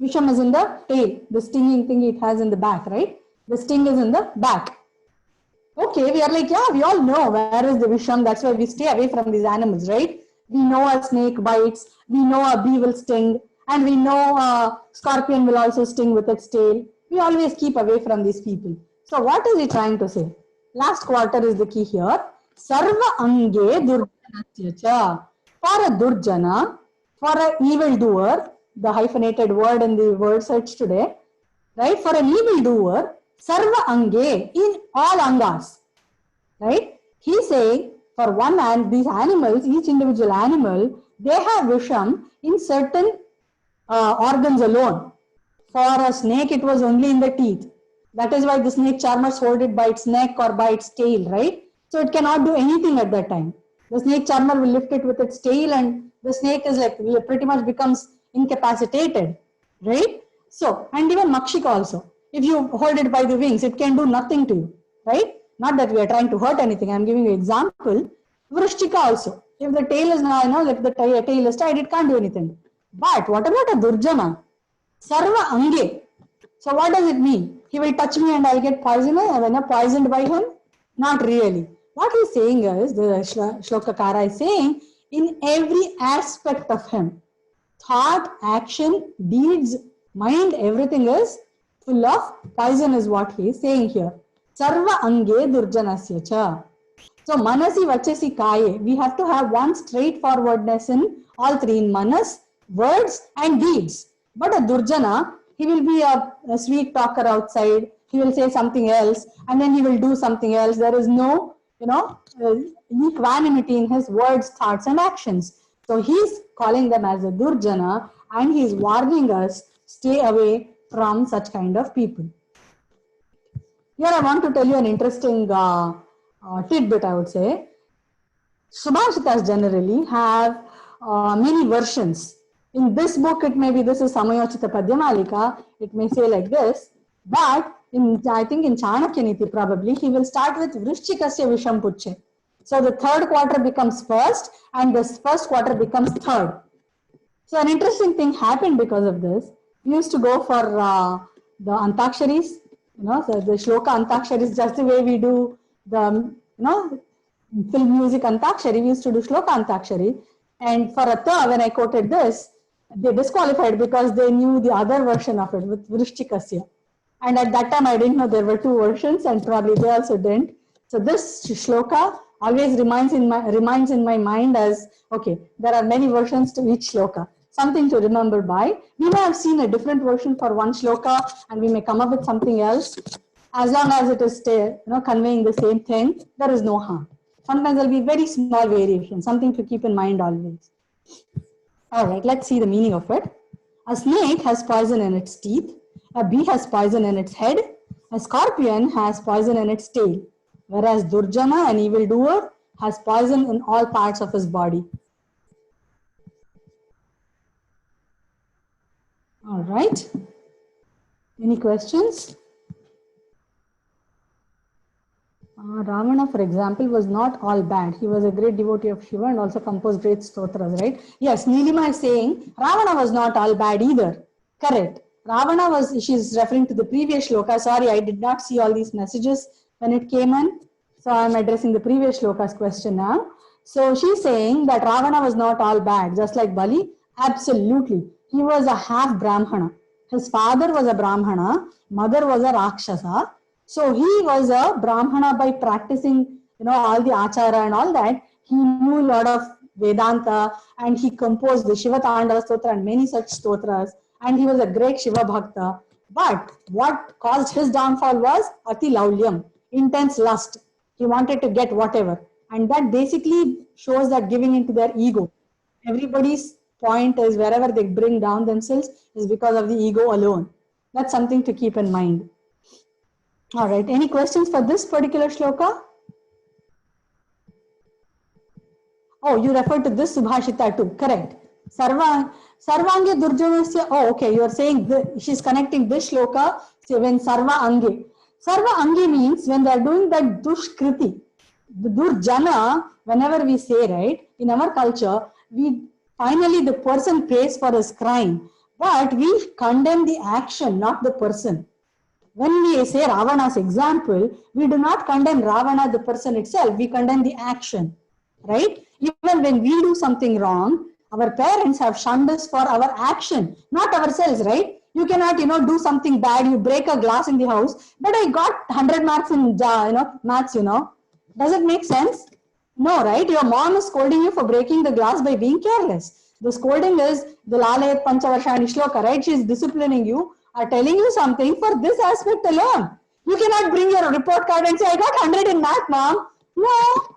Visham is in the tail, the stinging thing it has in the back, right? The sting is in the back. Okay, we are like, yeah, we all know where is the Visham, that's why we stay away from these animals, right? We know a snake bites, we know a bee will sting, and we know a scorpion will also sting with its tail. We always keep away from these people. So what is he trying to say? Last quarter is the key here. Sarva ange durjanasya cha. For a durjana, for an evildoer, the hyphenated word in the word search today, right? For an evildoer, sarva ange, in all angas, right? He's saying for one and these animals, each individual animal, they have visham in certain organs alone. For a snake, it was only in the teeth. That is why the snake charmers hold it by its neck or by its tail, right? So it cannot do anything at that time. The snake charmer will lift it with its tail and the snake is like pretty much becomes incapacitated, right? So, and even Makshika also. If you hold it by the wings, it can do nothing to you, right? Not that we are trying to hurt anything. I'm giving you an example. Vrishchika also. If the tail is now, if the tail is tied, it can't do anything. But what about a Durjana? Sarva Ange. So what does it mean? He will touch me and I'll get poisoned by him? Not really. What he's saying is, the Shlokakara is saying, in every aspect of him, thought, action, deeds, mind, everything is full of poison is what he is saying here. Sarva Ange Durjanasya cha. So Manasi Vachasi Kaye, we have to have one straightforwardness in all three, in Manas, words and deeds. But a Durjana, he will be a sweet talker outside. He will say something else and then he will do something else. There is no, equanimity in his words, thoughts and actions. So he's calling them as a Durjana and he's warning us, stay away from such kind of people. Here I want to tell you an interesting tidbit, I would say. Subhashitas generally have many versions. In this book, it may be this is Samayochita Padyamalika, it may say like this, but I think in Chanakya Niti probably, he will start with Vrishchikasya Vishampuche. So the third quarter becomes first and the first quarter becomes third. So an interesting thing happened because of this. We used to go for the Antaksharis, so the Shloka Antakshari is just the way we do the, film music Antakshari. We used to do Shloka Antakshari. And for Atha, when I quoted this, they disqualified because they knew the other version of it with Vrishchikasya. And at that time, I didn't know there were two versions and probably they also didn't. So this Shloka always remains in my mind as, okay, there are many versions to each Shloka. Something to remember by. We may have seen a different version for one Shloka and we may come up with something else. As long as it is conveying the same thing, there is no harm. Sometimes there will be very small variations, something to keep in mind always. All right, let's see the meaning of it. A snake has poison in its teeth. A bee has poison in its head. A scorpion has poison in its tail. Whereas Durjana, an evildoer, has poison in all parts of his body. All right. Any questions? Ravana, for example, was not all bad. He was a great devotee of Shiva and also composed great stotras, right? Yes, Nilima is saying Ravana was not all bad either. Correct. Ravana was, she's referring to the previous shloka. Sorry, I did not see all these messages when it came in. So I'm addressing the previous shloka's question now. So she's saying that Ravana was not all bad, just like Bali. Absolutely. He was a half Brahmana. His father was a Brahmana, mother was a Rakshasa. So he was a Brahmana by practicing, all the achara and all that. He knew a lot of Vedanta and he composed the Shiva Tandava Stotra and many such stotras. And he was a great Shiva Bhakta. But what caused his downfall was Ati Laulyam, intense lust. He wanted to get whatever. And that basically shows that giving into their ego. Everybody's point is wherever they bring down themselves is because of the ego alone. That's something to keep in mind. All right, any questions for this particular shloka? Oh, you refer to this Subhashita too, correct. Sarvange Durjanasya, oh, okay, you are saying she's connecting this shloka when Sarva Ange. Sarva Ange means when they are doing that Dushkriti. The Durjana, whenever we say, right, in our culture, finally the person pays for his crime, but we condemn the action, not the person. When we say Ravana's example, we do not condemn Ravana, the person itself, we condemn the action, right? Even when we do something wrong, our parents have shunned us for our action, not ourselves, right? You cannot, do something bad, you break a glass in the house, but I got 100 marks in, maths, Does it make sense? No, right? Your mom is scolding you for breaking the glass by being careless. The scolding is the Lalayat Panchavarshani Shloka, right? She is disciplining you, are telling you something for this aspect alone. You cannot bring your report card and say, I got 100 in math, mom. No,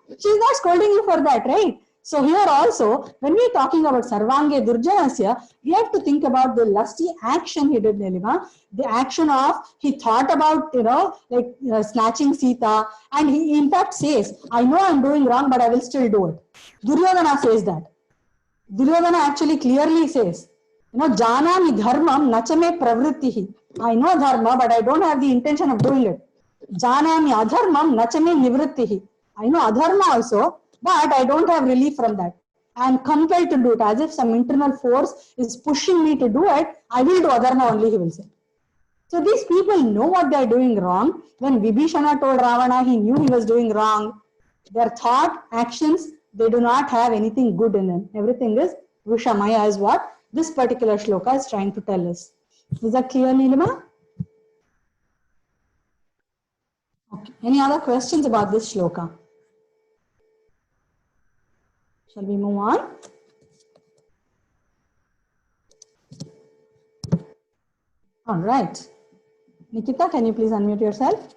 she's not scolding you for that, right? So here also, when we are talking about Sarvange Durjanasya, we have to think about the lusty action he did, Nilima. The action of, he thought about, snatching Sita, and he in fact says, I know I'm doing wrong, but I will still do it. Duryodhana says that. Duryodhana actually clearly says, Janami dharmam nachame pravrittihi. I know dharma, but I don't have the intention of doing it. Janami adharmam nachame nivrittihi. I know adharma also, but I don't have relief from that. I am compelled to do it, as if some internal force is pushing me to do it. I will do adharma only, he will say. So these people know what they are doing wrong. When Vibhishana told Ravana, he knew he was doing wrong. Their thought, actions, they do not have anything good in them. Everything is Vishamaya, is what this particular shloka is trying to tell us. Is that clear, Nilima? Okay. Any other questions about this shloka? Shall we move on? All right. Nikita, can you please unmute yourself?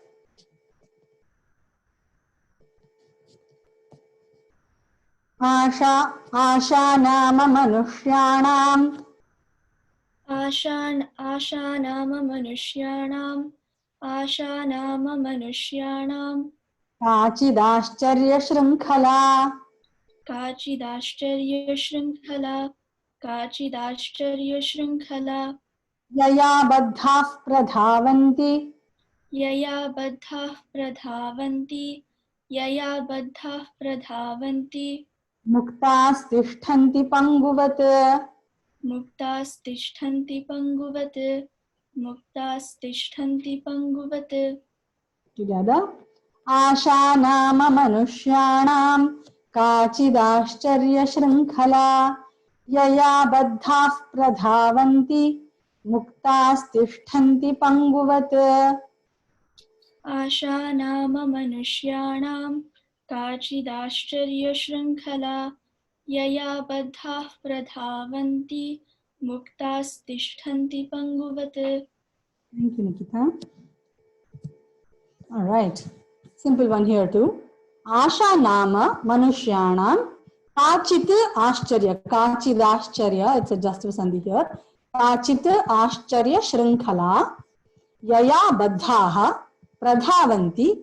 आशा नाम मनुष्याणाम् आशा नाम मनुष्याणाम् काचिदाश्चर्यशृङ्खला काचिदाश्चर्यशृङ्खला यया बद्धाः प्रधावन्ति यया बद्धाः प्रधावन्ति मुक्तास्तिष्ठन्ति पङ्गुवत् मुक्तास्तिष्ठन्ति पङ्गुवत् Together. आशा नाम मनुष्याणाम् काचिदाश्चर्यशृङ्खला यया बद्धाः प्रधावन्ति मुक्तास्तिष्ठन्ति पङ्गुवत् आशा नाम मनुष्याणाम् काचिदाश्चर्यशृङ्खला यया बद्धाः प्रधावन्ति मुक्तास्तिष्ठन्ति पङ्गुवत्. Thank you, Nikita. All right. Simple one here too. Asha nama manushyanam kachit ascharya. Kachidashcharya. It's a just sandhi here. Kachit ascharya shrinkhala yaya baddhaha pradhavanti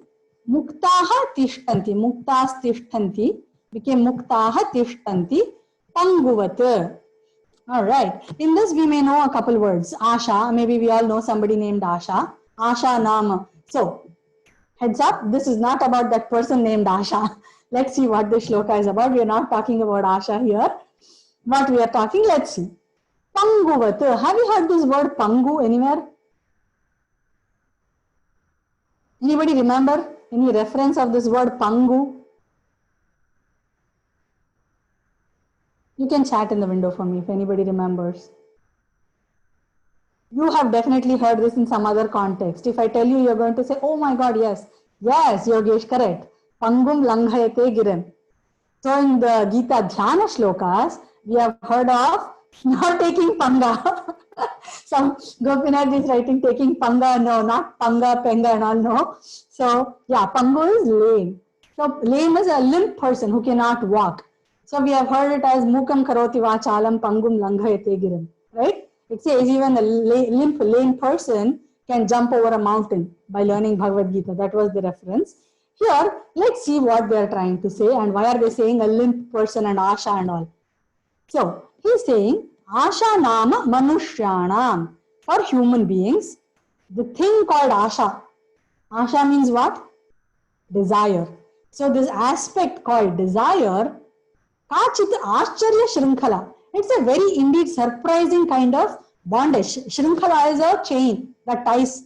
muktaha tishtanti. Muktas tishtanti became muktaha tishtanti panguvat. All right. In this, we may know a couple words. Asha, maybe we all know somebody named Asha. Asha Nama. So, heads up, this is not about that person named Asha. Let's see what this shloka is about. We are not talking about Asha here. What we are talking, let's see. Panguvat. Have you heard this word Pangu anywhere? Anybody remember any reference of this word Pangu? You can chat in the window for me if anybody remembers. You have definitely heard this in some other context. If I tell you, you're going to say, oh my God, yes. Yes, Yogesh, correct. Pangum langhayate girim. So in the Gita Dhyana shlokas, we have heard of not taking panga. Some Gopinath is writing taking panga. No, not panga, penga and all, no. So yeah, pangu is lame. So lame is a limp person who cannot walk. So we have heard it as mukam karoti vachalam pangum langhayate girim, right? It says even a limp, lame person can jump over a mountain by learning Bhagavad Gita. That was the reference. Here, let's see what they are trying to say and why are they saying a limp person and Asha and all. So, he's saying Asha nama manushyanam. For human beings, the thing called Asha. Asha means what? Desire. So, this aspect called desire, kachit ascharya shrinkhala. It's a very indeed surprising kind of bondage. Shrinkhala is a chain that ties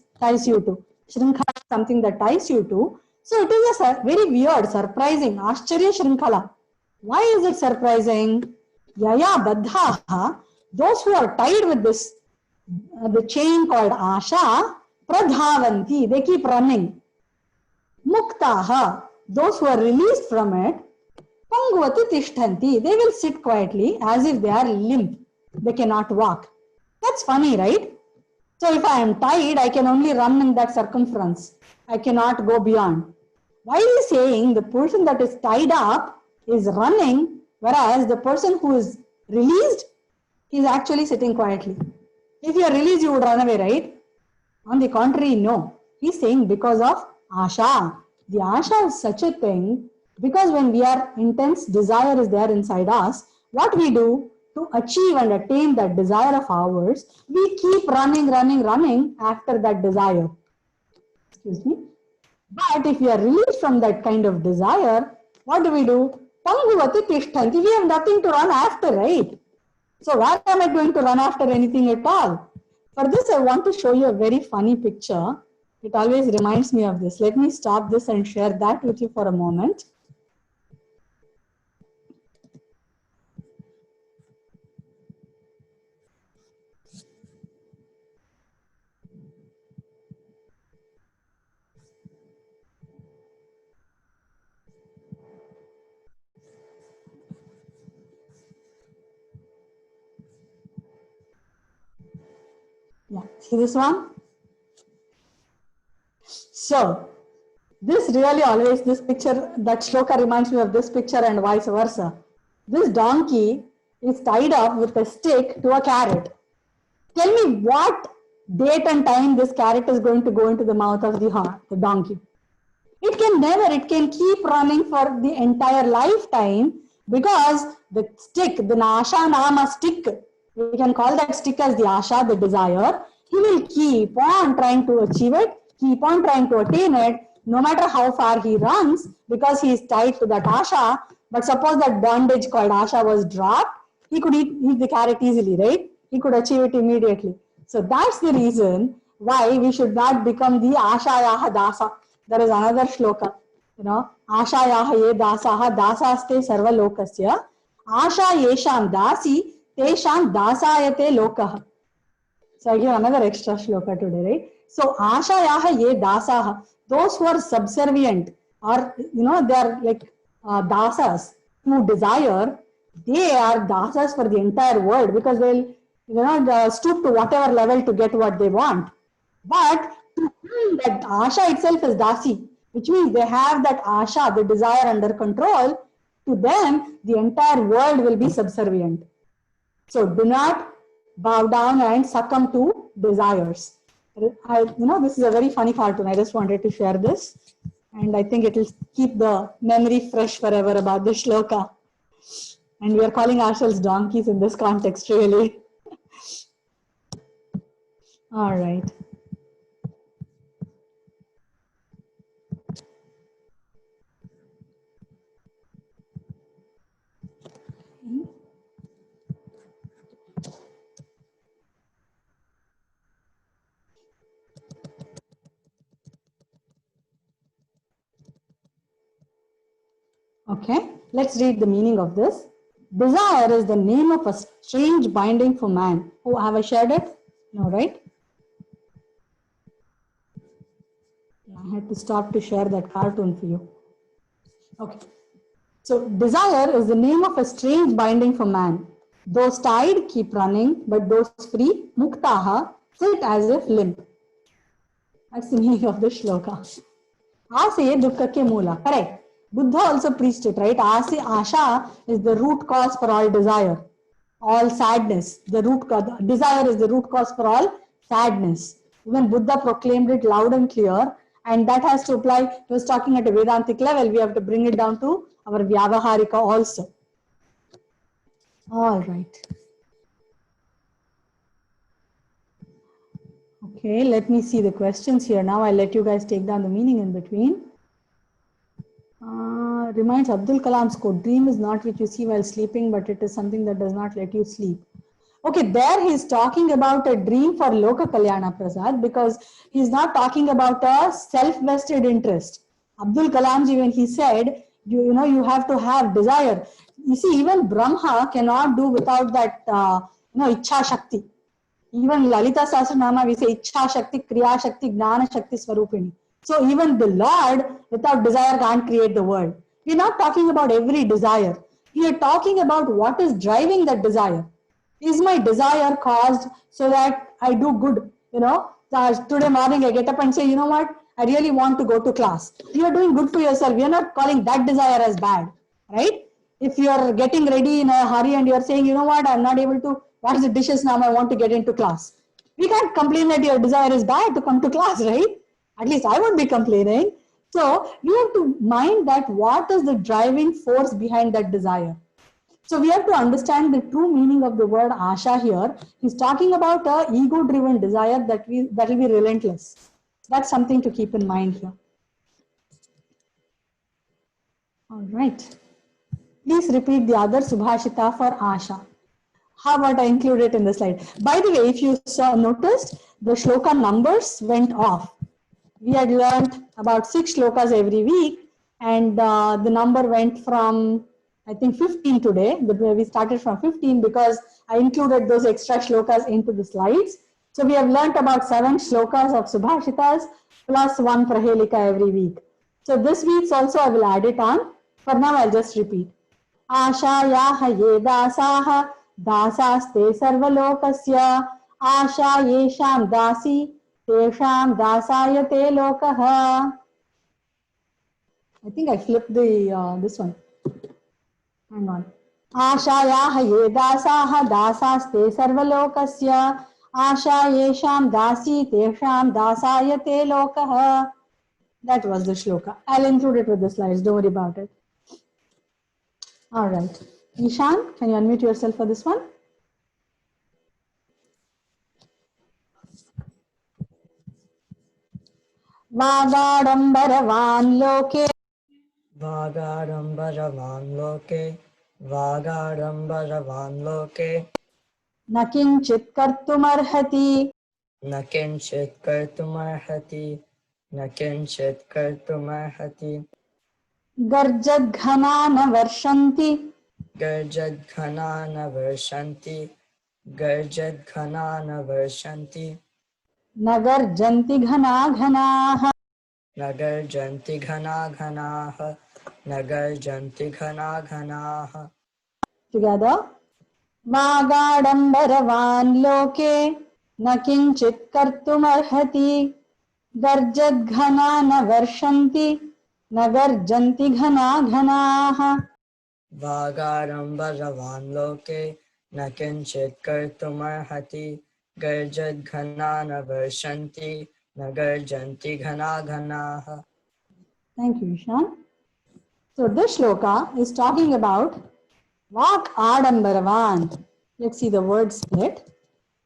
you to. Shrinkhala is something that ties you to. So it is a very weird, surprising, ascharya shrinkhala. Why is it surprising? Yaya baddhaha, those who are tied with this, the chain called asha, pradhavanti, they keep running. Muktaha, those who are released from it, pangvati tishtanti, they will sit quietly as if they are limp. They cannot walk. That's funny, right? So if I am tied, I can only run in that circumference. I cannot go beyond. Why is he saying the person that is tied up is running, whereas the person who is released is actually sitting quietly? If you are released, you would run away, right? On the contrary, no. He's saying because of asha. The asha is such a thing because when we are intense desire is there inside us, what we do to achieve and attain that desire of ours, we keep running after that desire. Excuse me. But if we are released from that kind of desire, what do? Panguvati tishtanti. We have nothing to run after, right? So why am I going to run after anything at all? For this, I want to show you a very funny picture. It always reminds me of this. Let me stop this and share that with you for a moment. Yeah, see this one? So, this really always, this picture, that shloka reminds me of this picture and vice versa. This donkey is tied up with a stick to a carrot. Tell me what date and time this carrot is going to go into the mouth of the donkey. It can never, it can keep running for the entire lifetime because the stick, the Asha Nama stick, we can call that stick as the Asha, the desire. He will keep on trying to achieve it, keep on trying to attain it, no matter how far he runs, because he is tied to that Asha. But suppose that bondage called Asha was dropped, he could eat the carrot easily, right? He could achieve it immediately. So that's the reason why we should not become the Ashayaha Dasa. There is another shloka, you know, Ashayaha ye dasaha dasaste sarva lokasya Asha yesham dasi tesham dasayate lokah. So I give another extra shloka today, right? So Ashayaha ye dasaha, those who are subservient or, you know, they are like dasas who desire, they are dasas for the entire world because they'll, you know, stoop to whatever level to get what they want. But to whom that Asha itself is dasi, which means they have that Asha, the desire under control, to them the entire world will be subservient. So do not bow down and succumb to desires. You know, this is a very funny cartoon. I just wanted to share this. And I think it will keep the memory fresh forever about the shloka. And we are calling ourselves donkeys in this context, really. All right. Okay, let's read the meaning of this. Desire is the name of a strange binding for man. Oh, have I shared it? No, right? I had to stop to share that cartoon for you. Okay. So, desire is the name of a strange binding for man. Those tied keep running, but those free, muktaha, sit as if limp. That's the meaning of the shloka. Asaye dukkha ke mula. Correct. Buddha also preached it, right? Asha is the root cause for all desire, all sadness. Desire is the root cause for all sadness. Even Buddha proclaimed it loud and clear, and that has to apply. He was talking at a Vedantic level. We have to bring it down to our Vyavaharika also. All right. Okay, let me see the questions here. Now I'll let you guys take down the meaning in between. Reminds Abdul Kalam's quote, dream is not what you see while sleeping, but it is something that does not let you sleep. Okay, there he's talking about a dream for Loka Kalyana, Prasad, because he's not talking about a self-vested interest. Abdul Kalam ji, when he said, you know, you have to have desire. You see, even Brahma cannot do without that, Ichha Shakti. Even Lalita Sahasranama, we say Ichha Shakti, Kriya Shakti, Gnana Shakti Swarupini. So even the Lord, without desire, can't create the world. We're not talking about every desire. We are talking about what is driving that desire. Is my desire caused so that I do good? You know, today morning I get up and say, you know what? I really want to go to class. You are doing good for yourself. We are not calling that desire as bad, right? If you are getting ready in a hurry and you are saying, you know what? I'm not able to wash the dishes now. I want to get into class. We can't complain that your desire is bad to come to class, right? At least I won't be complaining. So we have to mind that what is the driving force behind that desire. So we have to understand the true meaning of the word Asha here. He's talking about a ego-driven desire that will be relentless. That's something to keep in mind here. All right. Please repeat the other Subhashita for Asha. How about I include it in the slide? By the way, if you noticed, the shloka numbers went off. We had learned about 6 shlokas every week, and the number went from, I think, 15 today. But we started from 15 because I included those extra shlokas into the slides. So we have learned about 7 shlokas of Subhashitas plus 1 Prahelika every week. So this week's also I will add it on. For now, I'll just repeat. Ashayaha ye dasaha dasaste sarvalokasya आशा येषां दासी तेषां दासायते लोकः. I think I flipped the this one. Hang on. आशायाः ये दासाः दासास्ते सर्वलोकस्य आशा येषां दासी तेषां दासायते लोकः. That was the shloka. I'll include it with the slides. Don't worry about it. All right. Ishan, can you unmute yourself for this one? Vagadambaravan loke Vagadambaravan loke, Vagadambaravan loke, न किञ्चित् कर्तुमर्हति न किञ्चित् कर्तुमर्हति, न किञ्चित् कर्तुमर्हति, गर्जद्घना न वर्षन्ति गर्जद्घना न वर्षन्ति, गर्जद्घना न वर्षन्ति, न गर्जन्ति घना घनाः. न गर्जन्ति घना घनाः, न गर्जन्ति घना घनाः. Together. वागाडम्बरवान् लोके न किञ्चित् कर्तुमर्हति गर्जद्घना न वर्षन्ति न गर्जन्ति घना घनाः. वागाडम्बरवान् लोके न किञ्चित् कर्तुमर्हति गर्जद्घना न वर्षन्ति न गर्जन्ति घना घनाः. Thank you, Ishan. So this shloka is talking about Vak Adambaravan. Let's see the word split.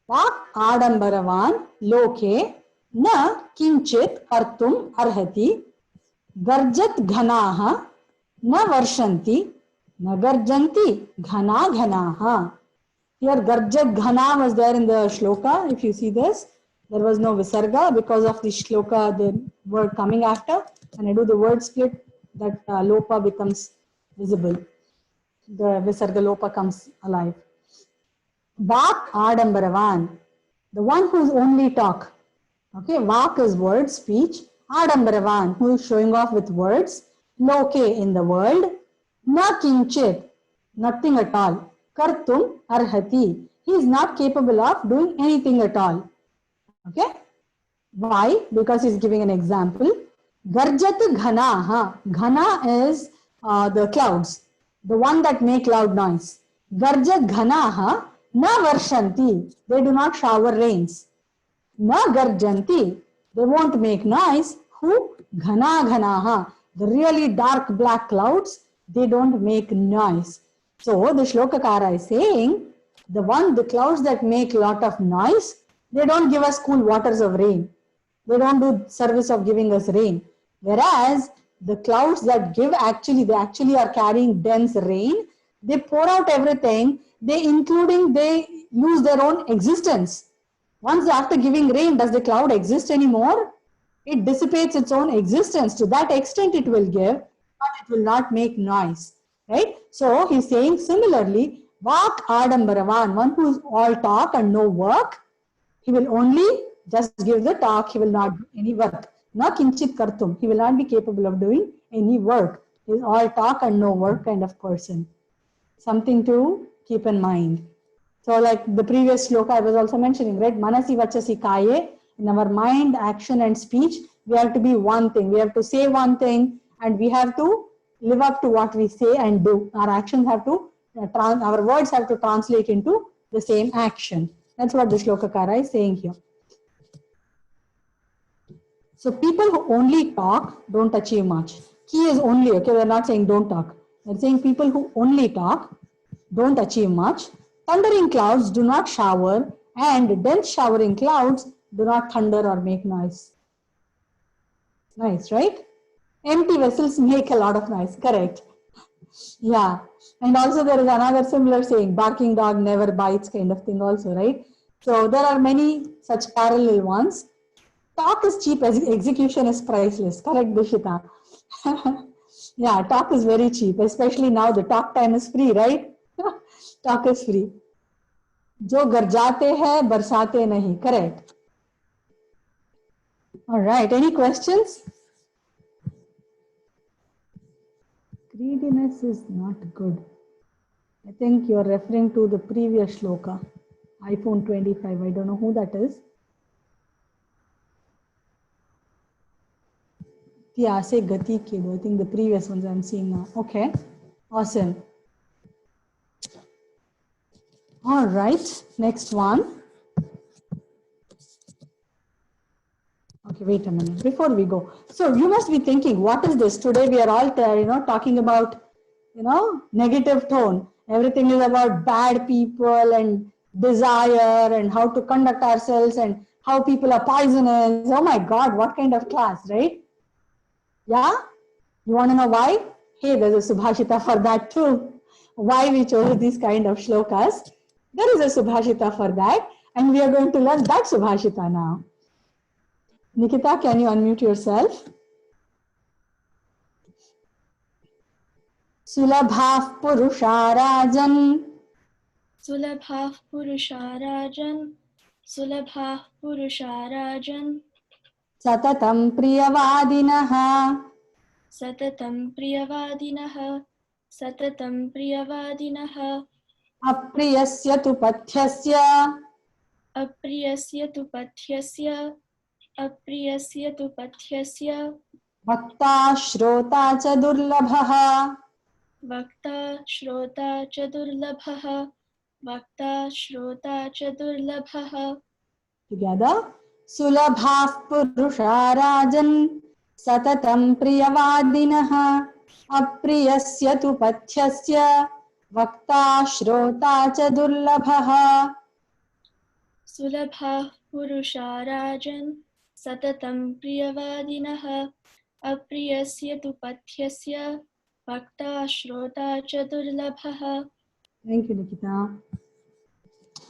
Vak Adambaravan loke na kinchit kartum arhati garjat ghanaha na varshanti na garjanti ghana ghanaha. Here garjat ghana was there in the shloka. If you see this, there was no visarga because of the shloka, the word coming after. When I do the word split, that lopa becomes visible. The visarga lopa comes alive. Vak Adambaravan, the one who's only talk. Okay, Vak is word, speech. Adambaravan, who is showing off with words. Loke, in the world. Na kinchit, nothing at all. Kartum arhati, he is not capable of doing anything at all. Okay, why? Because he is giving an example. Garjat ghanaha, ghana is the clouds, the one that make loud noise. Garjat ghanaha na varshanti, they do not shower rains. Na garjanti, they won't make noise. Who? Ghana ghanaha, the really dark black clouds, they don't make noise. So the Shlokakara is saying, the clouds that make lot of noise, they don't give us cool waters of rain. They don't do service of giving us rain. Whereas the clouds that give they actually are carrying dense rain. They pour out everything, they lose their own existence. Once after giving rain, does the cloud exist anymore? It dissipates its own existence. To that extent it will give, but it will not make noise. Right? So he's saying similarly, Vak Adambaravan, one who is all talk and no work, he will only just give the talk, he will not do any work. Na kinchit kartum, he will not be capable of doing any work. He is all talk and no work kind of person. Something to keep in mind. So like the previous shloka I was also mentioning, right? Manasi vachasi kaye, in our mind, action and speech, we have to be one thing. We have to say one thing and we have to live up to what we say and do. Our actions have to, our words have to translate into the same action. That's what the Shlokakara is saying here. So people who only talk don't achieve much. Key is only, okay, we're not saying don't talk. We're saying people who only talk don't achieve much. Thundering clouds do not shower and dense showering clouds do not thunder or make noise. Nice, right? Empty vessels make a lot of noise, correct? Yeah, and also there is another similar saying, barking dog never bites kind of thing also, right? So there are many such parallel ones. Talk is cheap, execution is priceless, correct Dishita? Yeah, talk is very cheap, especially now the talk time is free, right? Talk is free. Jo garjate hai, barsate nahi, correct? All right, any questions? Greediness is not good. I think you are referring to the previous shloka. iPhone 25. I don't know who that is. Yeah, say Gati Kedu. I think the previous ones I'm seeing now. Okay, awesome. All right, next one. Okay, wait a minute before we go. So you must be thinking, what is this? Today we are all, talking about, negative tone. Everything is about bad people and desire and how to conduct ourselves and how people are poisonous. Oh my God, what kind of class, right? Yeah? You want to know why? Hey, there's a Subhashita for that too. Why we chose these kind of shlokas. There is a Subhashita for that. And we are going to learn that Subhashita now. Nikita, can you unmute yourself? Sulabhah Purusha Rajan. Sulabhah Purusha Rajan. Sulabhah Purusha Rajan. Satatam Priyavadinaha. Satatam Priyavadinaha. Satatam Priyavadinaha. Apriyasya tu pathyasya. Apriyasya tu pathyasya. Apriyasya tu pathyasya. Vakta Shrota cha Durlabhaha. Vakta Shrota cha Durlabhaha. Vakta Shrota cha Durlabhaha. Together. Sulabhah Purusha Rajan. Satatam Priyavadinaha. Apriyasya tu pathyasya. Vakta Shrota cha Durlabhaha. Sulabhah Purusha Rajan. Satatam Priyavadinaha. Apriyasya tu pathyasya. Vakta Shrota cha Durlabhaha. Thank you, Nikita.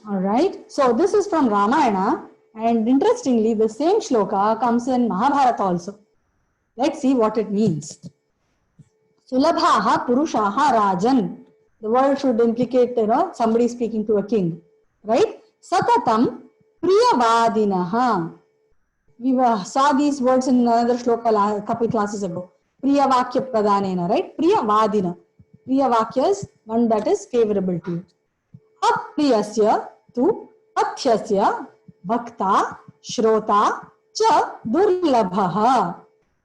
All right. So this is from Ramayana. And interestingly, the same shloka comes in Mahabharata also. Let's see what it means. Sulabhaha Purushaha Rajan. The word should implicate, somebody speaking to a king. Right? Satatam Priyavadinaha. We saw these words in another shloka a couple classes ago. Priyavakya Pradhanena, right? Priyavadina. Priyavakya is one that is favorable to you. Apriyasya tu pathyasya bhakta shrota cha durlabhaha.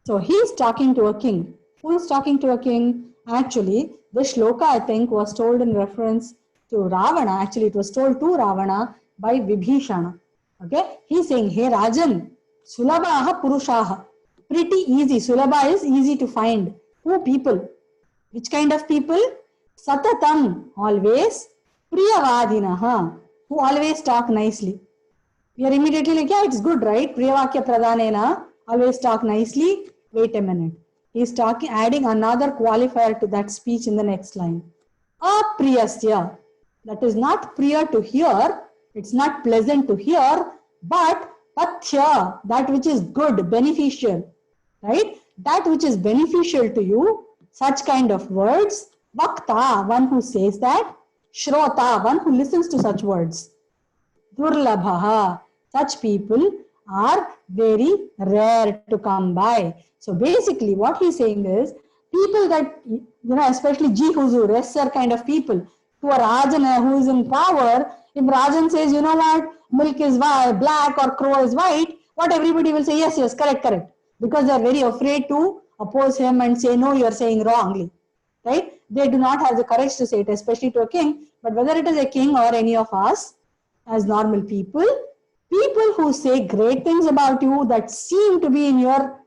So he is talking to a king. Who is talking to a king? Actually, this shloka I think was told in reference to Ravana. Actually, it was told to Ravana by Vibhishana. Okay, he is saying, hey Rajan, Sulabhaha Purushaha. Pretty easy. Sulabha is easy to find. Who people? Which kind of people? Satatam, always. Priyavadinaha, who always talk nicely. We are immediately like, yeah, it's good, right? Priyavakya Pradhanena, always talk nicely. Wait a minute. He is talking, adding another qualifier to that speech in the next line. Apriyasya, that is not priya to hear, it's not pleasant to hear, but pathya, that which is good, beneficial, right? That which is beneficial to you, such kind of words. Vakta, one who says that. Shrota, one who listens to such words. Durlabhaha, such people are very rare to come by. So basically what he's saying is, people that, especially Ji Huzur, lesser kind of people, who are Rajana, who is in power, if Rajan says, you know what, milk is black or crow is white, what everybody will say, yes, yes, correct. Because they are very afraid to oppose him and say, no, you are saying wrongly. Right? They do not have the courage to say it, especially to a king. But whether it is a king or any of us, as normal people who say great things about you that seem to be in your,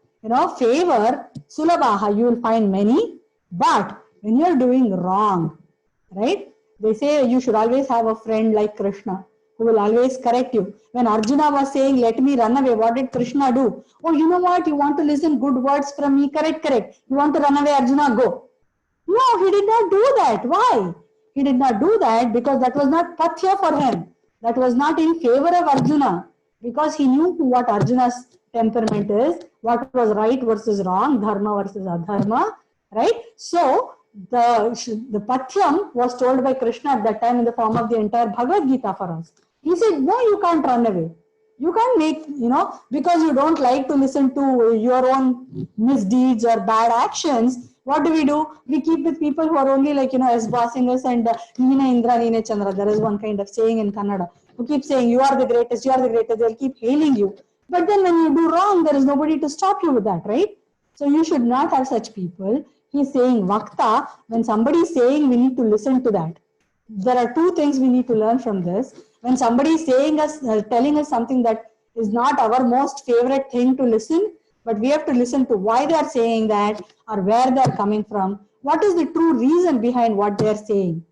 favor, Sulabhaha, you will find many. But when you are doing wrong, right? They say you should always have a friend like Krishna who will always correct you. When Arjuna was saying, let me run away, what did Krishna do? Oh, you know what? You want to listen good words from me? Correct. You want to run away, Arjuna, go. No, he did not do that. Why? He did not do that because that was not pathya for him. That was not in favor of Arjuna. Because he knew what Arjuna's temperament is, what was right versus wrong, dharma versus adharma, right? So, the pathyam was told by Krishna at that time in the form of the entire Bhagavad Gita for us. He said, no, you can't run away. You can't make, because you don't like to listen to your own misdeeds or bad actions, What do? We keep with people who are only like, as bossing us and Nina Indra, Nina Chandra. There is one kind of saying in Kannada who keep saying, you are the greatest, you are the greatest. They'll keep hailing you. But then when you do wrong, there is nobody to stop you with that, right? So you should not have such people. He's saying Vakta. When somebody is saying, we need to listen to that. There are two things we need to learn from this. When somebody is saying us, telling us something that is not our most favorite thing to listen, but we have to listen to why they are saying that or where they are coming from. What is the true reason behind what they are saying?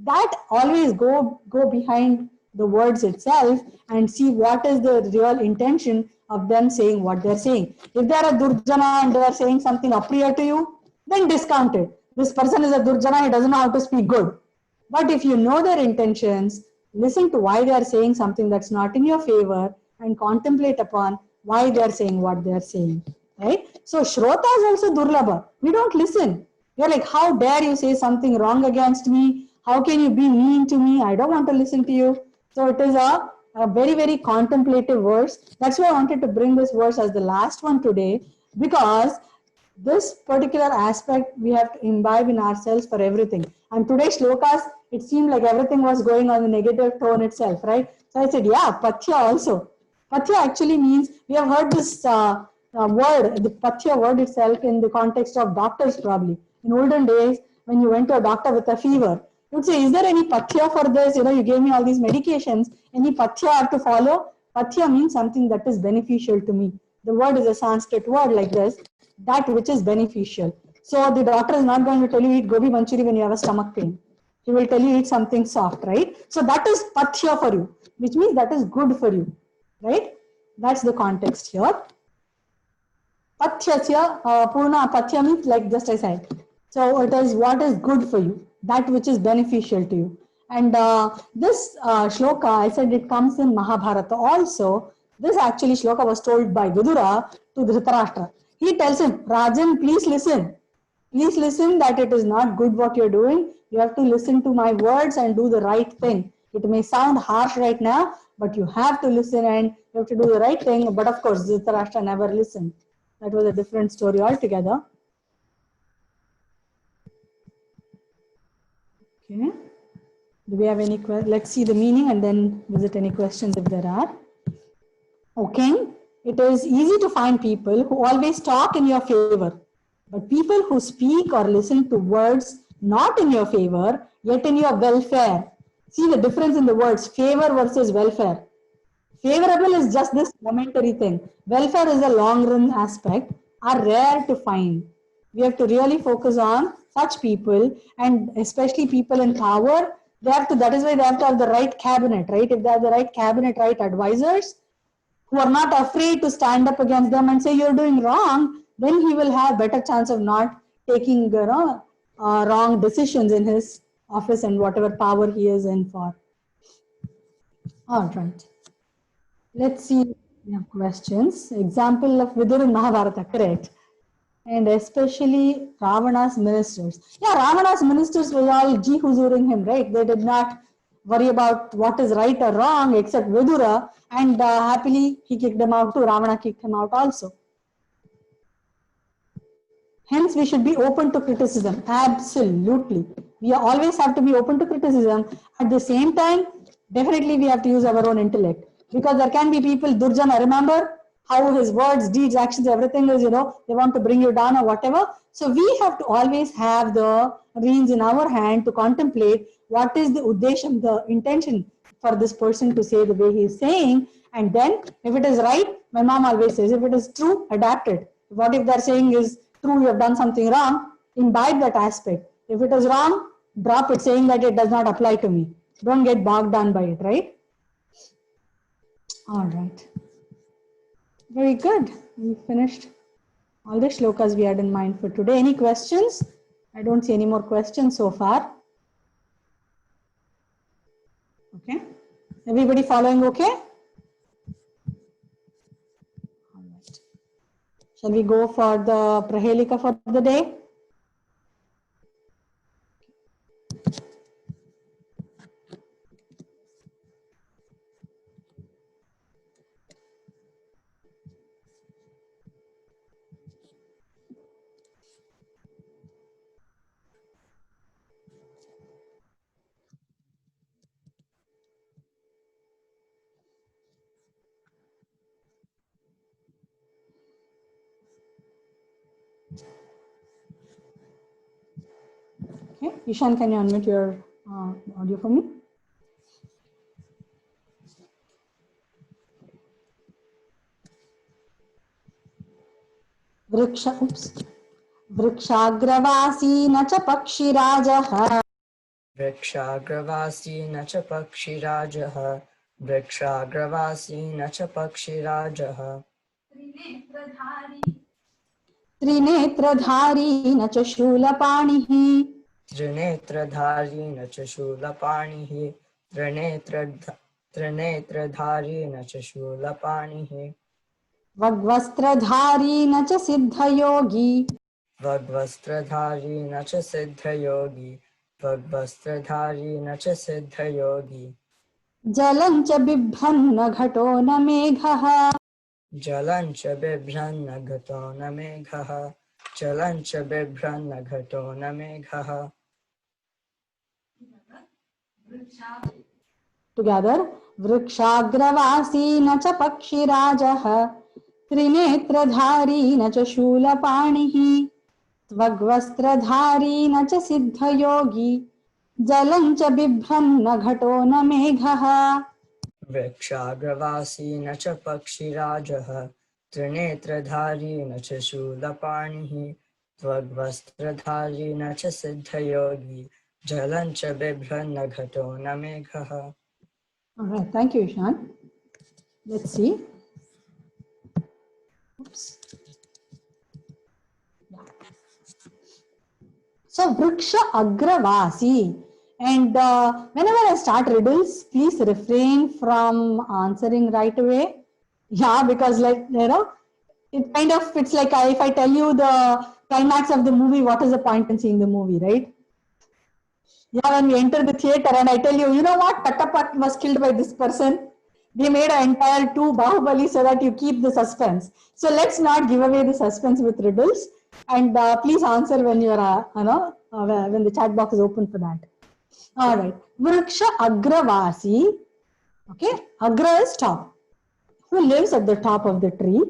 That always go behind the words itself and see what is the real intention of them saying what they're saying. If they are a Durjana and they are saying something apriya to you, then discount it. This person is a Durjana, he doesn't know how to speak good. But if you know their intentions, listen to why they are saying something that's not in your favor and contemplate upon why they are saying what they are saying, right? So Shrota is also Durlabha. We don't listen. You're like, how dare you say something wrong against me? How can you be mean to me? I don't want to listen to you. So it is a very, very contemplative verse. That's why I wanted to bring this verse as the last one today, because this particular aspect we have to imbibe in ourselves for everything. And today's shlokas, it seemed like everything was going on the negative tone itself, right? So I said, yeah, Pathya also. Pathya actually means, we have heard this word, the Pathya word itself in the context of doctors probably. In olden days, when you went to a doctor with a fever, you would say, is there any Pathya for this? You gave me all these medications. Any Pathya I have to follow? Pathya means something that is beneficial to me. The word is a Sanskrit word like this, that which is beneficial. So the doctor is not going to tell you eat gobi manchuri when you have a stomach pain. He will tell you eat something soft, right? So that is pathya for you, which means that is good for you, right? That's the context here. Pathyasya, Purna Pathya means like just I said. So it is what is good for you, that which is beneficial to you. And this shloka, I said it comes in Mahabharata also. This actually shloka was told by Vidura to Dhritarashtra. He tells him, Rajan, please listen. Please listen that it is not good what you're doing. You have to listen to my words and do the right thing. It may sound harsh right now, but you have to listen and you have to do the right thing. But of course, Dhritarashtra never listened. That was a different story altogether. Okay. Do we have any questions? Let's see the meaning and then visit any questions if there are. Okay. It is easy to find people who always talk in your favor, but people who speak or listen to words not in your favor, yet in your welfare. See the difference in the words, favor versus welfare. Favorable is just this momentary thing. Welfare is a long run aspect, are rare to find. We have to really focus on such people, and especially people in power. They have to, that is why they have to have the right cabinet, right? If they have the right cabinet, right advisors, who are not afraid to stand up against them and say you're doing wrong, then he will have better chance of not taking wrong decisions in his office and whatever power he is in for. All right. Let's see if we have questions. Example of Vidur in Mahabharata, correct. And especially Ravana's ministers. Yeah, Ravana's ministers were all huzuring him, right? They did not worry about what is right or wrong except Vidura, and happily he kicked them out too. Ravana kicked him out also. Hence, we should be open to criticism. Absolutely. We always have to be open to criticism. At the same time, definitely we have to use our own intellect. Because there can be people, Durjana, remember how his words, deeds, actions, everything is, they want to bring you down or whatever. So we have to always have the reins in our hand to contemplate what is the uddesham, the intention for this person to say the way he is saying. And then if it is right, my mom always says, if it is true, adapt it. What if they're saying is true, you have done something wrong, imbibe that aspect. If it is wrong, drop it, saying that it does not apply to me. Don't get bogged down by it, right? All right. Very good. We finished all the shlokas we had in mind for today. Any questions? I don't see any more questions so far. Okay. Everybody following okay? All right. Shall we go for the Prahelika for the day? Okay, Ishan, can you unmute your audio for me? वृक्षाग्रवासी न च पक्षिराजः वृक्षाग्रवासी न च पक्षिराजः वृक्षाग्रवासी न च पक्षिराजः त्रिनेत्रधारी न च शूलपाणिः त्रिनेत्रधारी न च शूलपाणिः त्रिनेत्रधारी न च शूलपाणिः वग्वस्त्रधारी न च सिद्धयोगी वग्वस्त्रधारी न च सिद्धयोगी वग्वस्त्रधारी न च सिद्धयोगी जलं च बिभ्रन्न घटो न मेघः जलं च बिभ्रन्न घटो न मेघः जलं च बिभ्रन्न घटो न मेघः Together, वृक्षाग्रवासी न च पक्षिराजः त्रिनेत्रधारी न च शूलपाणिः त्वग्वस्त्रधारी न च सिद्धयोगी जलं च बिभ्रन्न घटो न मेघः वृक्षाग्रवासी न च पक्षिराजः त्रिनेत्रधारी न च शूलपाणिः त्वग्वस्त्रधारी न च सिद्धयोगी जलं च बिभ्रन्न घटो न मेघः. All right, thank you, Ishan. Let's see. Oops. So, Vriksha Agravasi. And whenever I start riddles, please refrain from answering right away. Yeah, because like, it kind of, it's like if I tell you the climax of the movie, what is the point in seeing the movie, right? Yeah, when we enter the theater and I tell you, you know what, Katapat was killed by this person. They made an entire 2 Bahubali so that you keep the suspense. So let's not give away the suspense with riddles. And please answer when you're, when the chat box is open for that. All right. Vriksha Agravasi. Okay. Agra is top. Who lives at the top of the tree?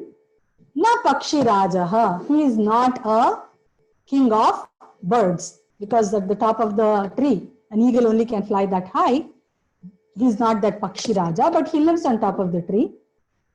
Na Pakshi Rajaha. He is not a king of birds. Because at the top of the tree, an eagle only can fly that high. He is not that Pakshi Raja, but he lives on top of the tree.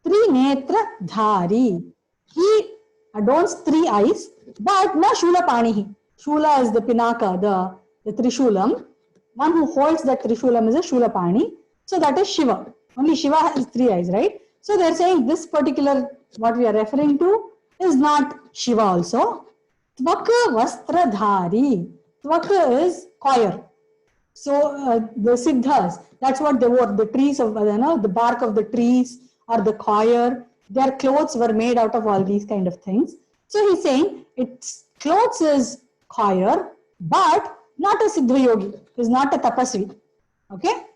Trinetra Dhari. He adorns 3 eyes, but na Shula Panihi. Shula is the Pinaka, the Trishulam. One who holds that Trishulam is a Shulapani. So that is Shiva. Only Shiva has 3 eyes, right? So they are saying this particular, what we are referring to, is not Shiva also. Tvaka Vastradhari. Tvaka is choir. So the Siddhas, that's what they wore. The trees of, the bark of the trees or the choir, their clothes were made out of all these kind of things. So he's saying its clothes is choir, but not a Siddha Yogi, is not a Tapasvi. Okay?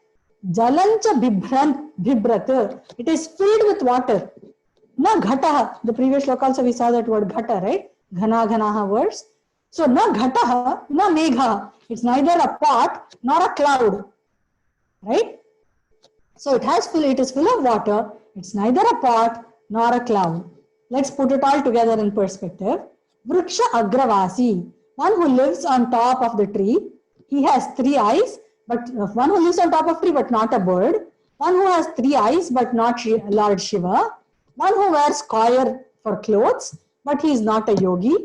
Jalancha Bibrat. It is filled with water. Na Ghataha. The previous shloka also we saw that word Ghata, right? Ghana Ghanaha words. So na Ghataha, na Megha. It's neither a pot nor a cloud. Right? So it is full of water. It's neither a pot nor a cloud. Let's put it all together in perspective. Vriksha Agravasi. One who lives on top of the tree. He has 3 eyes, but one who lives on top of tree but not a bird. One who has 3 eyes but not Lord Shiva. One who wears choir for clothes, but he is not a yogi.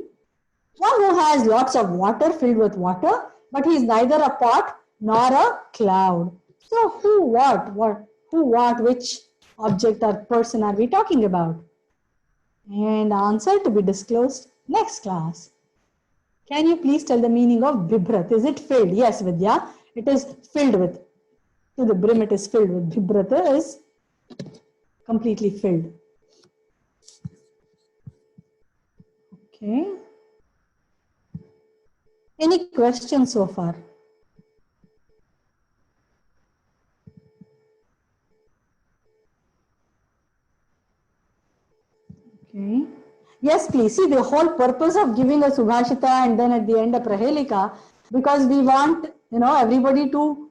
One who has lots of water, filled with water, but he is neither a pot nor a cloud. So who, which object or person are we talking about? And answer to be disclosed next class. Can you please tell the meaning of Bibrat? Is it filled? Yes, Vidya. It is filled with. To the brim it is filled with. Bibrata is completely filled. Okay. Any questions so far? Okay. Yes, please. See, the whole purpose of giving a Subhashita and then at the end a Prahelika, because we want, everybody to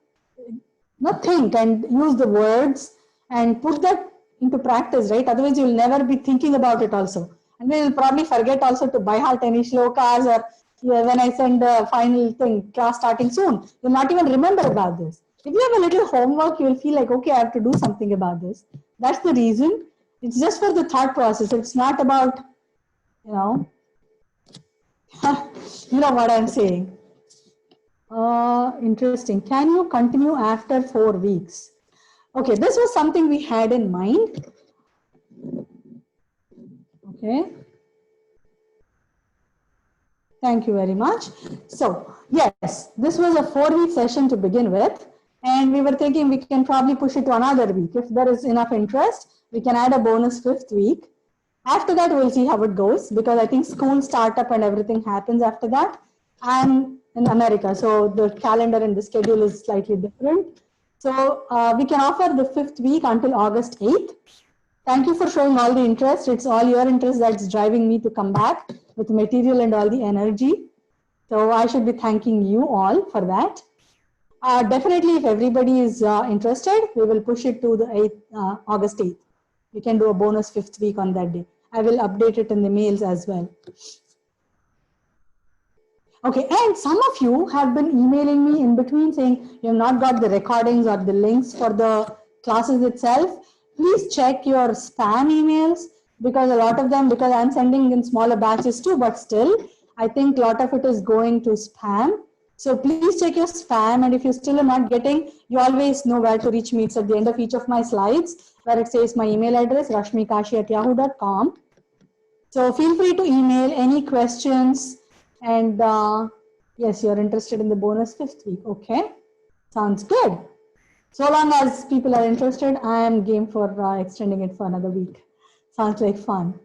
think and use the words and put that into practice, right? Otherwise, you will never be thinking about it also. And then you'll probably forget also to buy heart any shlokas, or when I send the final thing, class starting soon, you'll not even remember about this. If you have a little homework, you'll feel like, okay, I have to do something about this. That's the reason. It's just for the thought process. It's not about, you know, you know what I'm saying. Interesting. Can you continue after 4 weeks? Okay, this was something we had in mind. Okay. Thank you very much. So yes, this was a 4-week session to begin with, and we were thinking we can probably push it to another week. If there is enough interest, we can add a bonus 5th week. After that, we'll see how it goes, because I think school startup and everything happens after that. I'm in America, so the calendar and the schedule is slightly different. So we can offer the 5th week until August 8th. Thank you for showing all the interest. It's all your interest that's driving me to come back with material and all the energy. So I should be thanking you all for that. Definitely, if everybody is interested, we will push it to the 8th, August 8th. We can do a bonus 5th week on that day. I will update it in the mails as well. Okay, and some of you have been emailing me in between saying you have not got the recordings or the links for the classes itself. Please check your spam emails, because a lot of them, because I'm sending in smaller batches too, but still, I think a lot of it is going to spam. So please check your spam, and if you still are not getting, you always know where to reach me. It's at the end of each of my slides where it says my email address, rashmikashi@yahoo.com. So feel free to email any questions, and yes, you're interested in the bonus 5th week. Okay, sounds good. So long as people are interested, I am game for extending it for another week. Sounds like fun.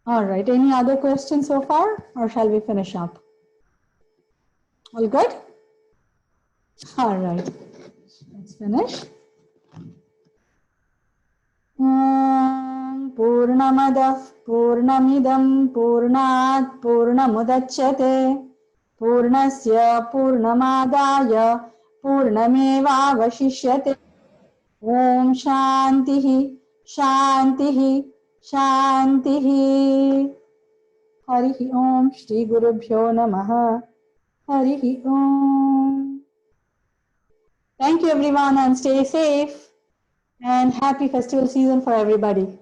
All right, any other questions so far, or shall we finish up? All good? All right, let's finish. Purnamadah Purnamidam Purnat Purnamudachyate Purnasya Purnamadaya Purnameva Vashishyate. Om Shantihi Shantihi Shantihi. Harihi Om Shri Gurubhyo Namaha. Harihi Om. Thank you everyone, and stay safe, and happy festival season for everybody.